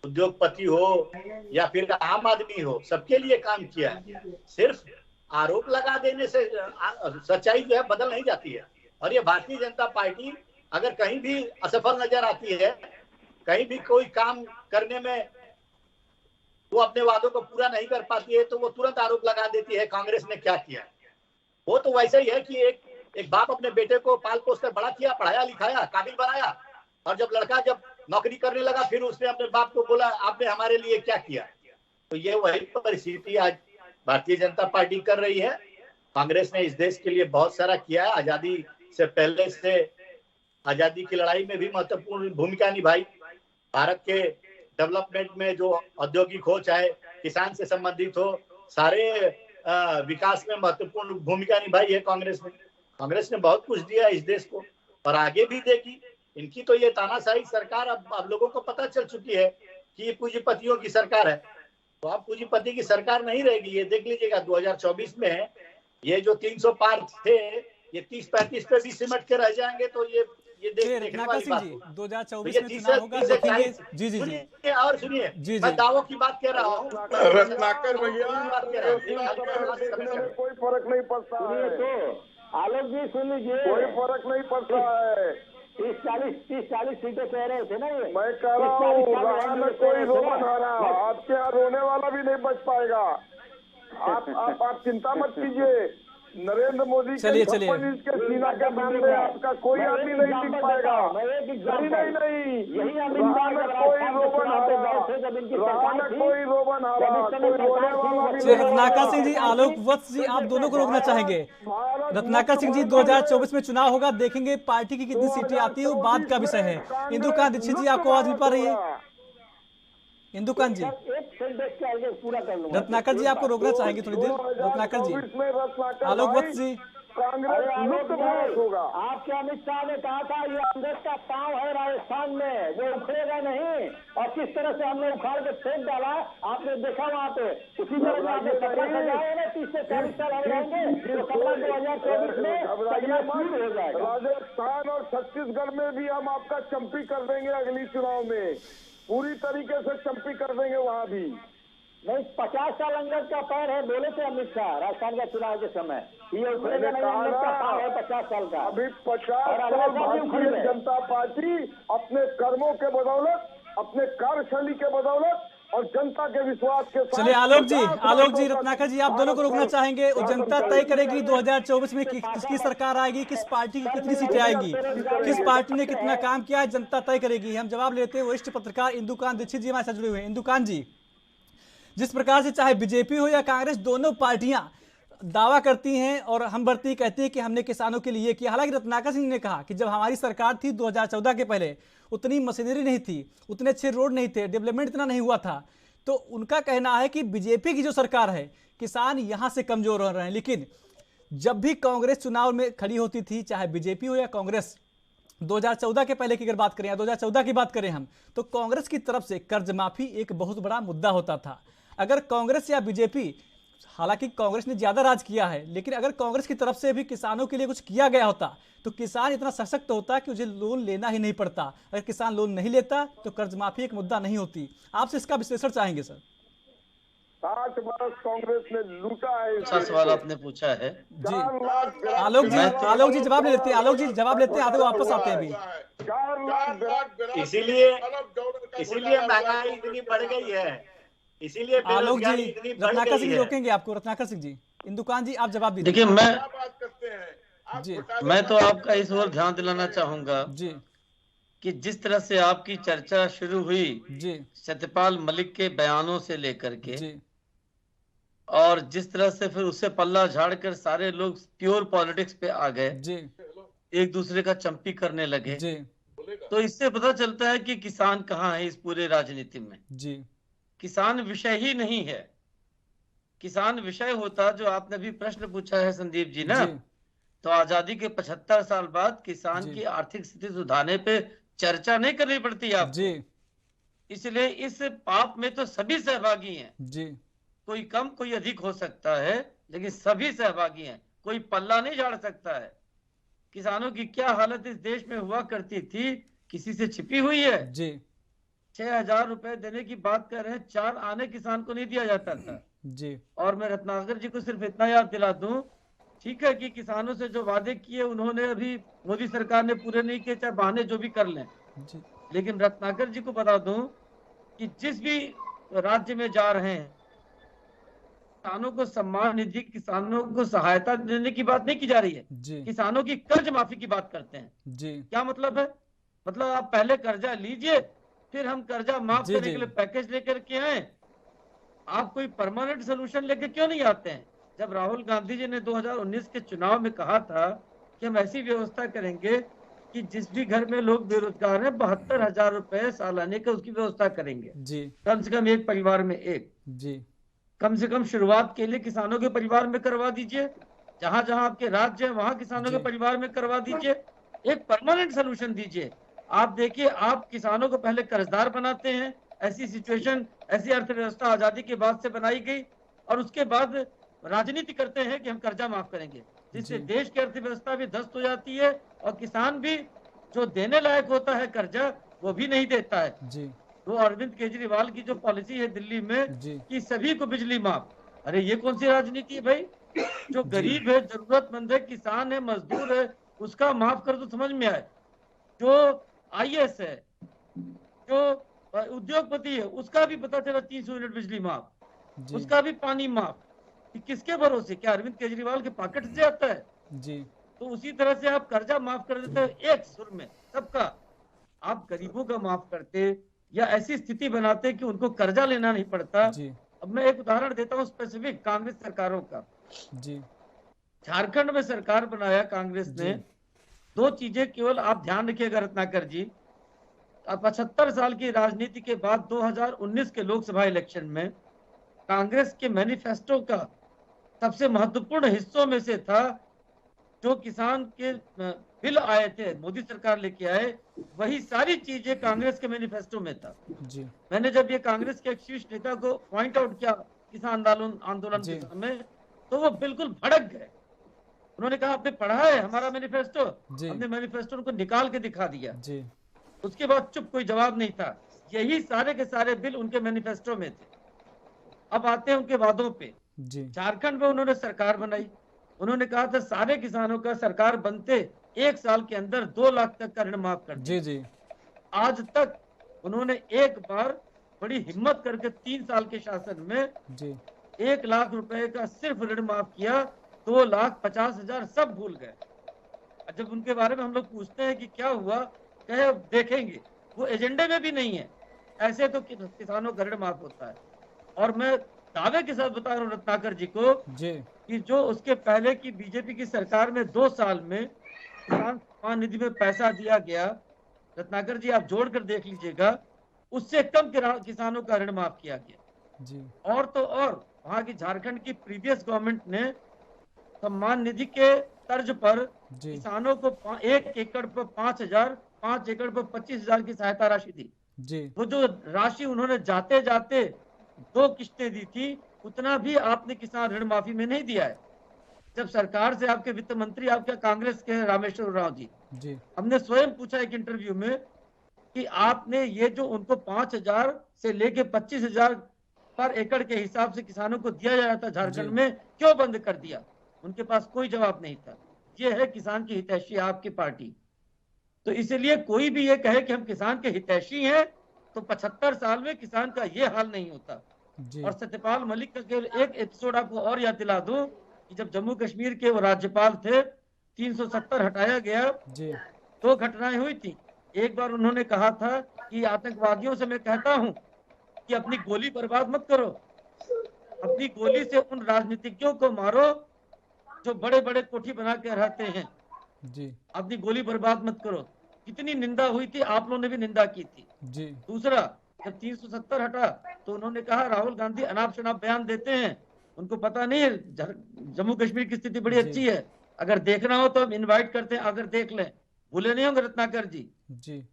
Speaker 7: उद्योगपति हो या फिर आम आदमी हो, सबके लिए काम किया है। सिर्फ आरोप लगा देने से सच्चाई जो है बदल नहीं जाती है। और ये भारतीय जनता पार्टी अगर कहीं भी असफल नजर आती है, कहीं भी कोई काम करने में वो अपने वादों को पूरा नहीं कर पाती है, तो वो तुरंत आरोप लगा देती है कांग्रेस ने क्या किया। वो तो वैसा ही है कि एक बाप अपने बेटे को पाल पोस कर बड़ा किया, पढ़ाया लिखाया, काबिल बनाया, और जब लड़का जब नौकरी करने लगा फिर उसने अपने बाप को बोला आपने हमारे लिए क्या किया। तो ये वही परिस्थिति आज भारतीय जनता पार्टी कर रही है। कांग्रेस ने इस देश के लिए बहुत सारा किया है। आजादी से पहले से आजादी की लड़ाई में भी महत्वपूर्ण भूमिका निभाई। भारत के डेवलपमेंट में जो औद्योगिक हो चाहे किसान से संबंधित हो, सारे विकास में महत्वपूर्ण भूमिका निभाई है कांग्रेस ने। कांग्रेस ने बहुत कुछ दिया इस देश को और आगे भी देगी। इनकी तो ये तानाशाही सरकार अब लोगों को पता चल चुकी है कि ये पूंजीपतियों की सरकार है। तो अब पूंजीपति की सरकार नहीं रहेगी। ये देख लीजिएगा 2024 में ये जो 300 पार थे, ये 30-35 पे भी सिमट के रह जाएंगे। तो ये देखने वाली बात है।
Speaker 1: 2024 में चुनाव होगा, देखेंगे। जी जी जी,
Speaker 7: और सुनिए, मैं दावों की बात कर रहा हूँ।
Speaker 10: रत्नाकर भैया,
Speaker 6: कोई फर्क नहीं पड़ता है।
Speaker 8: तो आलोक जी सुन लीजिए,
Speaker 6: कोई फर्क नहीं पड़ता है।
Speaker 8: 30-40 सीटें कह रहे थे ना ये।
Speaker 6: मैं कह रहा हूँ रहा में कोई रोमन हारा, आपके यहाँ रोने वाला भी नहीं बच पाएगा। आप चिंता मत कीजिए। नरेंद्र मोदी के सीना के सामने आपका कोई आदमी नहीं टिक पाएगा। नहीं, कोई रोबन हारा।
Speaker 1: रत्नाकर सिंह जी, आलोक वत्स जी, आप दोनों को रोकना चाहेंगे? रत्नाकर सिंह जी, 2024 में चुनाव होगा, देखेंगे पार्टी की कितनी सीटें आती है, वो बात का विषय है। इंदुकांत दीक्षित जी, आपको आवाज मिल पा रही है? इंदुकांत जी,
Speaker 8: एक सेंटेंस के आगे पूरा कर लूंगा।
Speaker 1: रत्नाकर जी आपको रोकना चाहेंगे थोड़ी देर। रत्नाकर जी, आलोक वत्स जी,
Speaker 6: कांग्रेस लुप्त भारत होगा।
Speaker 8: आपके अमित शाह ने कहा था ये कांग्रेस का पांव है राजस्थान में, वो उखड़ेगा नहीं, और किस तरह से हमने उखाड़ के फेंक डाला आपने देखा वहाँ पे। उसी तरह से आपने सपना सजाया ना 30 से 40 साल हम रहेंगे तो सपना 2024 में सजना शुरू हो जाएगा।
Speaker 6: राजस्थान और छत्तीसगढ़ में भी हम आपका चंपी कर देंगे, अगली चुनाव में पूरी तरीके से चंपी कर देंगे वहाँ भी।
Speaker 8: नहीं, 50 साल अंग्रेज का पैर है बोले थे अमित शाह राजस्थान का चुनाव के समय, ये उखड़ेगा नहीं, अंग्रेज का पैर है 50 साल का।
Speaker 6: अभी 50 साल भारतीय जनता पार्टी अपने कर्मों के बदौलत, अपने कार्यशैली के बदौलत और जनता के विश्वास के साथ।
Speaker 1: चलिए आलोक जी, रत्नाकर जी, आप दोनों को रोकना चाहेंगे। जनता तय करेगी 2024 में किसकी सरकार आएगी, किस पार्टी की कितनी सीटें आएगी, किस पार्टी ने कितना काम किया है, जनता तय करेगी। हम जवाब लेते हैं। वरिष्ठ पत्रकार इंदुकांत दीक्षित जी हमारे साथ जुड़े हुए हैं। इंदुकांत जी, जिस प्रकार से चाहे बीजेपी हो या कांग्रेस, दोनों पार्टियां दावा करती हैं और हम भरती कहती है कि हमने किसानों के लिए किया। हालांकि रत्नाकर सिंह ने कहा कि जब हमारी सरकार थी 2014 के पहले उतनी मशीनरी नहीं थी, उतने अच्छे रोड नहीं थे, डेवलपमेंट इतना नहीं हुआ था। तो उनका कहना है कि बीजेपी की जो सरकार है किसान यहां से कमजोर हो रहे हैं। लेकिन जब भी कांग्रेस चुनाव में खड़ी होती थी, चाहे बीजेपी हो या कांग्रेस, 2014 के पहले की अगर बात करें या 2014 की बात करें हम, तो कांग्रेस की तरफ से कर्ज माफी एक बहुत बड़ा मुद्दा होता था। अगर कांग्रेस या बीजेपी, हालांकि कांग्रेस ने ज्यादा राज किया है, लेकिन अगर कांग्रेस की तरफ से भी किसानों के लिए कुछ किया गया होता तो किसान इतना सशक्त होता कि उसे लोन लेना ही नहीं पड़ता। अगर किसान लोन नहीं लेता तो कर्ज माफी एक मुद्दा नहीं होती। आपसे इसका विश्लेषण चाहेंगे सर।
Speaker 6: 60 वर्ष कांग्रेस ने लूटा है।
Speaker 9: अच्छा सवाल आपने पूछा है
Speaker 1: जी। आलोक जी जवाब ले लेते हैं। आलोक जी जवाब लेते हैं, आते वापस आते हैं अभी।
Speaker 6: 4 लाख
Speaker 7: इसीलिए महंगाई इतनी बढ़ गई है, इसीलिए
Speaker 1: आलोक जी,
Speaker 7: इतनी बढ़
Speaker 1: रत्नाकर सिंह
Speaker 7: गई है।
Speaker 1: रोकेंगे आपको। रत्नाकर सिंह जी, इंदुकांत जी आप जवाब दीजिए।
Speaker 9: देखिए
Speaker 1: जी,
Speaker 9: मैं तो आपका इस ओर ध्यान दिलाना चाहूंगा
Speaker 1: जी
Speaker 9: कि जिस तरह से आपकी चर्चा शुरू हुई
Speaker 1: जी
Speaker 9: सत्यपाल मलिक के बयानों से लेकर के,
Speaker 1: जी,
Speaker 9: और जिस तरह से फिर उससे पल्ला झाड़कर सारे लोग प्योर पॉलिटिक्स पे आ गए
Speaker 1: जी,
Speaker 9: एक दूसरे का चंपी करने लगे
Speaker 1: जी,
Speaker 9: तो इससे पता चलता है कि किसान कहाँ है इस पूरे राजनीति में।
Speaker 1: जी,
Speaker 9: किसान विषय ही नहीं है। किसान विषय होता, जो आपने भी प्रश्न पूछा है संदीप जी ना, तो आजादी के 75 साल बाद किसान की आर्थिक स्थिति सुधारने पे चर्चा नहीं करनी पड़ती आपको
Speaker 1: जी,
Speaker 9: इसलिए इस पाप में तो सभी सहभागी हैं
Speaker 1: जी,
Speaker 9: कोई कम कोई अधिक हो सकता है, लेकिन सभी सहभागी हैं, कोई पल्ला नहीं झाड़ सकता है। किसानों की क्या हालत इस देश में हुआ करती थी किसी से छिपी हुई है।
Speaker 1: जी,
Speaker 9: 6,000 रुपए देने की बात कर रहे हैं, 4 आने किसान को नहीं दिया जाता था
Speaker 1: जी।
Speaker 9: और मैं रत्नाकर जी को सिर्फ इतना याद दिला दूं, ठीक है कि किसानों से जो वादे किए उन्होंने अभी मोदी सरकार ने पूरे नहीं किए, चाहे बहाने जो भी कर लें
Speaker 1: जी।
Speaker 9: लेकिन रत्नाकर जी को बता दूं कि जिस भी राज्य में जा रहे हैं किसानों को सम्मान निधि, किसानों को सहायता देने की बात नहीं की जा रही है
Speaker 1: जी,
Speaker 9: किसानों की कर्ज माफी की बात करते हैं।
Speaker 1: जी,
Speaker 9: क्या मतलब है? मतलब आप पहले कर्जा लीजिए फिर हम कर्जा माफ
Speaker 1: जी,
Speaker 9: करने
Speaker 1: जी।
Speaker 9: के लिए पैकेज लेकर के आए। आप कोई परमानेंट सोल्यूशन लेके क्यों नहीं आते हैं? जब राहुल गांधी जी ने 2019 के चुनाव में कहा था कि हम ऐसी व्यवस्था करेंगे कि जिस भी घर में लोग बेरोजगार हैं 72,000 रुपए सालाने का उसकी व्यवस्था करेंगे,
Speaker 1: जी,
Speaker 9: कम से कम एक परिवार में एक,
Speaker 1: जी,
Speaker 9: कम से कम शुरुआत के लिए किसानों के परिवार में करवा दीजिए, जहां जहां आपके राज्य है वहां किसानों के परिवार में करवा दीजिए, एक परमानेंट सोल्यूशन दीजिए। आप देखिए, आप किसानों को पहले कर्जदार बनाते हैं, ऐसी सिचुएशन, ऐसी अर्थव्यवस्था आजादी के बाद से बनाई गई और उसके बाद राजनीति करते हैं कि हम कर्जा माफ करेंगे, जिससे देश की अर्थव्यवस्था भी ध्वस्त हो जाती है और किसान भी जो देने लायक होता है कर्जा वो भी नहीं देता है।
Speaker 1: जी,
Speaker 9: वो अरविंद केजरीवाल की जो पॉलिसी है दिल्ली में
Speaker 1: जी,
Speaker 9: कि सभी को बिजली माफ, अरे ये कौन सी राजनीति है भाई? जो गरीब है, जरूरतमंद है, किसान है, मजदूर है, उसका माफ कर तो समझ में आए। जो IAS है, जो उद्योगपति है, उसका भी पता चला 300 यूनिट बिजली माफ, उसका भी पानी माफ। किसके भरोसे? क्या अरविंद केजरीवाल के पॉकेट से आता है?
Speaker 1: जी।
Speaker 9: तो उसी तरह से आप कर्जा माफ कर देते हैं एक सुर में सबका। आप गरीबों का माफ करते या ऐसी स्थिति बनाते कि उनको कर्जा लेना नहीं पड़ता। अब मैं एक उदाहरण देता हूँ स्पेसिफिक कांग्रेस सरकारों का।
Speaker 1: जी,
Speaker 9: झारखंड में सरकार बनाया कांग्रेस ने, 2 चीजें केवल आप ध्यान रखिएगा रत्नाकर जी, 75 साल की राजनीति के बाद 2019 के लोकसभा इलेक्शन में कांग्रेस के मैनिफेस्टो का सबसे महत्वपूर्ण हिस्सों में से था जो किसान के बिल आए थे, मोदी सरकार लेके आए, वही सारी चीजें कांग्रेस के मैनिफेस्टो में था जी। मैंने जब ये कांग्रेस के एक शीर्ष नेता को पॉइंट आउट किया किसान आंदोलन के समय, तो वो बिल्कुल भड़क गए। उन्होंने कहा आपने पढ़ा है हमारा मैनिफेस्टो? हमने मैनिफेस्टो उनको निकाल के दिखा दिया जी। उसके बाद चुप, कोई जवाब नहीं था। यही सारे के सारे बिल उनके मैनिफेस्टो में थे। अब आते हैं उनके वादों पे। झारखंड में उन्होंने सरकार बनाई, उन्होंने कहा था सारे किसानों का सरकार बनते 1 साल के अंदर 2 लाख तक का ऋण माफ कर दिया। जी। आज तक उन्होंने एक बार बड़ी हिम्मत करके 3 साल के शासन में जी 1 लाख रुपए का सिर्फ ऋण माफ किया, 2,50,000 सब भूल गए। जब उनके बारे में हम लोग पूछते हैं कि क्या हुआ, कहे देखेंगे, वो एजेंडे में भी नहीं है। ऐसे तो किसानों का ऋण माफ होता है। और मैं दावे के साथ बता रहा हूँ रत्नाकर जी को जी कि जो उसके पहले की बीजेपी की सरकार में 2 साल में किसान सम्मान निधि में पैसा दिया गया, रत्नाकर जी आप जोड़कर देख लीजिएगा, उससे कम किसानों का ऋण माफ किया गया जी। और तो और वहां की झारखंड की प्रीवियस गवर्नमेंट ने सम्मान निधि के तर्ज पर किसानों को 1 एकड़ पर 5,000, 5 एकड़ पर 25,000 की सहायता राशि दी जी। वो जो राशि उन्होंने जाते जाते 2 किश्तें दी थी, उतना भी आपने किसान ऋण माफी में नहीं दिया है। जब सरकार से आपके वित्त मंत्री आपके कांग्रेस के रामेश्वर उरांव जी, हमने स्वयं पूछा एक इंटरव्यू में कि आपने ये जो उनको 5,000 से लेके 25,000 पर एकड़ के हिसाब से किसानों को दिया जा रहा था झारखंड में, क्यों बंद कर दिया? उनके पास कोई जवाब नहीं था। ये है किसान की हितैषी आपकी पार्टी। तो इसलिए कोई भी ये कहे कि हम किसान के हितैषी हैं, तो 75 साल में किसान का ये हाल नहीं होता। और सत्यपाल मलिक का केवल एक एपिसोड आपको और याद दिला दूं कि जब जम्मू कश्मीर के वो राज्यपाल थे, 370 हटाया गया, 2 घटनाएं हुई थी। एक बार उन्होंने कहा था कि आतंकवादियों से मैं कहता हूं कि अपनी गोली बर्बाद मत करो, अपनी गोली से उन राजनीतिज्ञों को मारो जो बड़े बड़े कोठी बना के रहते हैं जी। अपनी गोली बर्बाद मत करो। कितनी निंदा हुई थी, आप लोगों ने भी निंदा की थी जी। दूसरा, जब 370 हटा तो उन्होंने कहा राहुल गांधी अनाप शनाप बयान देते हैं, उनको पता नहीं है जम्मू कश्मीर की स्थिति बड़ी अच्छी है, अगर देखना हो तो हम इनवाइट करते हैं, अगर देख लें। भूले नहीं होंगे रत्नाकर जी।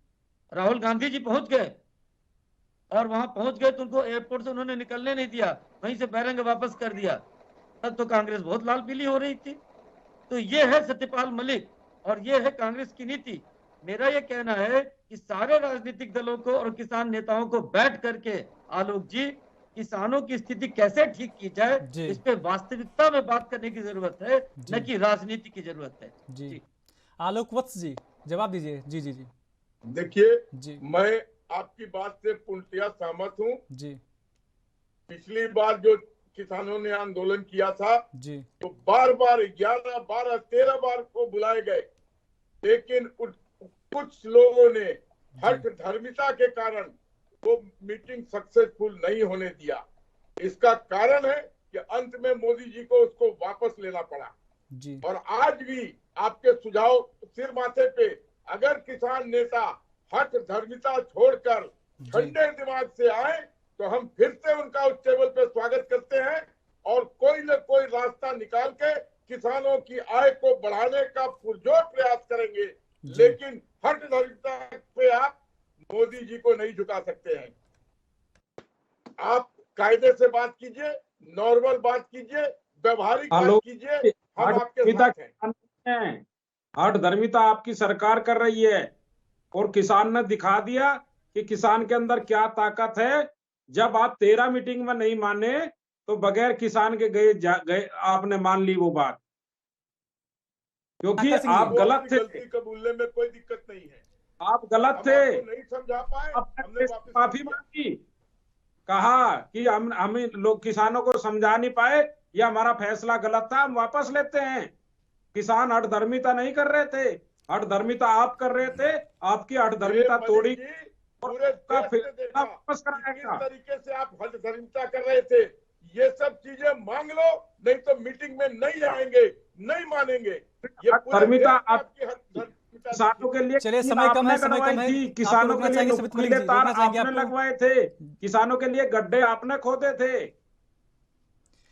Speaker 9: राहुल गांधी जी पहुंच गए और वहां पहुंच गए तो उनको एयरपोर्ट से उन्होंने निकलने नहीं दिया, वहीं से बैरंग वापस कर दिया। तब तो कांग्रेस बहुत लाल पीली हो रही थी। तो ये है सत्यपाल मलिक और ये है कांग्रेस की नीति। मेरा ये कहना है कि सारे राजनीतिक दलों को और किसान नेताओं को बैठ करके आलोक जी किसानों की स्थिति कैसे ठीक की जाए, इस पे वास्तविकता में बात करने की जरूरत है, न कि राजनीति की जरूरत है जी।
Speaker 1: आलोक वत्स जी जवाब दीजिए। जी जी जी
Speaker 10: देखिए, मैं आपकी बात से पूर्णतया सहमत हूँ जी। पिछली बार जो किसानों ने आंदोलन किया था जी, तो बार बार 11, 12, 13 बार को बुलाए गए, लेकिन कुछ लोगों ने हठ धर्मिता के कारण वो मीटिंग सक्सेसफुल नहीं होने दिया। इसका कारण है कि अंत में मोदी जी को उसको वापस लेना पड़ा जी। और आज भी आपके सुझाव सिर माथे पे, अगर किसान नेता हठ धर्मिता छोड़कर ठंडे दिमाग से आए तो हम फिर से उनका उस टेबल पे स्वागत करते हैं और कोई न कोई रास्ता निकाल के किसानों की आय को बढ़ाने का पुरजोर प्रयास करेंगे। लेकिन हठ धर्मिता पे आप मोदी जी को नहीं झुका सकते हैं। आप कायदे से बात कीजिए, नॉर्मल बात कीजिए, व्यवहारिक बात कीजिए, हम आपके साथ हैं।
Speaker 5: हठ धर्मिता आपकी सरकार कर रही है और किसान ने दिखा दिया कि किसान के अंदर क्या ताकत है। जब आप 13 मीटिंग में नहीं माने तो बगैर किसान के गए आपने मान ली वो बात, क्योंकि आप गलत थे।
Speaker 10: गलती कबूलने में कोई दिक्कत नहीं है,
Speaker 5: आप गलत थे,
Speaker 10: नहीं समझा पाए,
Speaker 5: हमने माफी मांगी, कहा कि हम लोग किसानों को समझा नहीं पाए, या हमारा फैसला गलत था, हम वापस लेते हैं। किसान हठ धर्मिता नहीं कर रहे थे, हठ धर्मिता आप कर रहे थे। आपकी हठ धर्मिता तोड़ी
Speaker 10: पूरे वापस कराएगा। तरीके से आप हठ धर्मिता कर रहे थे, ये सब चीजें मांग लो, नहीं तो मीटिंग में नहीं आएंगे, नहीं मानेंगे। ये
Speaker 5: धर्मिता
Speaker 10: आपकी
Speaker 5: किसानों के लिए
Speaker 1: चलिए समय कम है,
Speaker 5: किसानों के लिए नुकीले तार आपने लगवाए थे, किसानों के लिए गड्ढे आपने खोदे थे।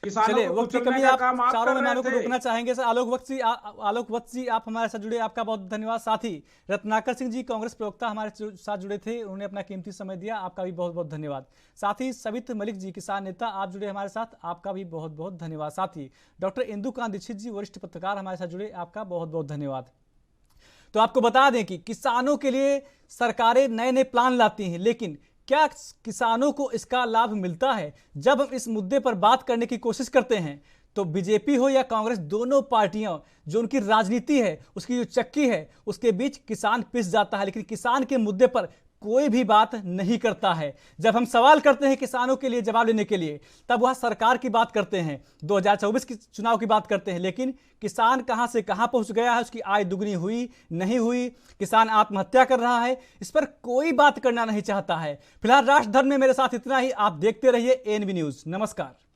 Speaker 1: चलिए वक्त की कमी, आप चारों मेहमानों को रोकना चाहेंगे। सर आलोक वत्स जी आप हमारे साथ जुड़े, आपका बहुत धन्यवाद। साथ ही रत्नाकर सिंह जी कांग्रेस प्रवक्ता हमारे साथ जुड़े थे, उन्होंने अपना कीमती समय दिया, आपका भी बहुत बहुत धन्यवाद। साथ ही सवित मलिक जी किसान नेता आप जुड़े हमारे साथ, आपका भी बहुत बहुत धन्यवाद। साथ ही डॉक्टर इंदुकांत दीक्षित जी वरिष्ठ पत्रकार हमारे साथ जुड़े, आपका बहुत बहुत धन्यवाद। तो आपको बता दें कि किसानों के लिए सरकारें नए नए प्लान लाती हैं, लेकिन क्या किसानों को इसका लाभ मिलता है? जब हम इस मुद्दे पर बात करने की कोशिश करते हैं तो बीजेपी हो या कांग्रेस, दोनों पार्टियां जो उनकी राजनीति है, उसकी जो चक्की है, उसके बीच किसान पिस जाता है, लेकिन किसान के मुद्दे पर कोई भी बात नहीं करता है। जब हम सवाल करते हैं किसानों के लिए जवाब लेने के लिए, तब वह सरकार की बात करते हैं, 2024 की चुनाव की बात करते हैं, लेकिन किसान कहां से कहां पहुंच गया है, उसकी आय दुगनी हुई नहीं हुई, किसान आत्महत्या कर रहा है, इस पर कोई बात करना नहीं चाहता है। फिलहाल राष्ट्र धर्म में मेरे साथ इतना ही। आप देखते रहिए एएनबी न्यूज। नमस्कार।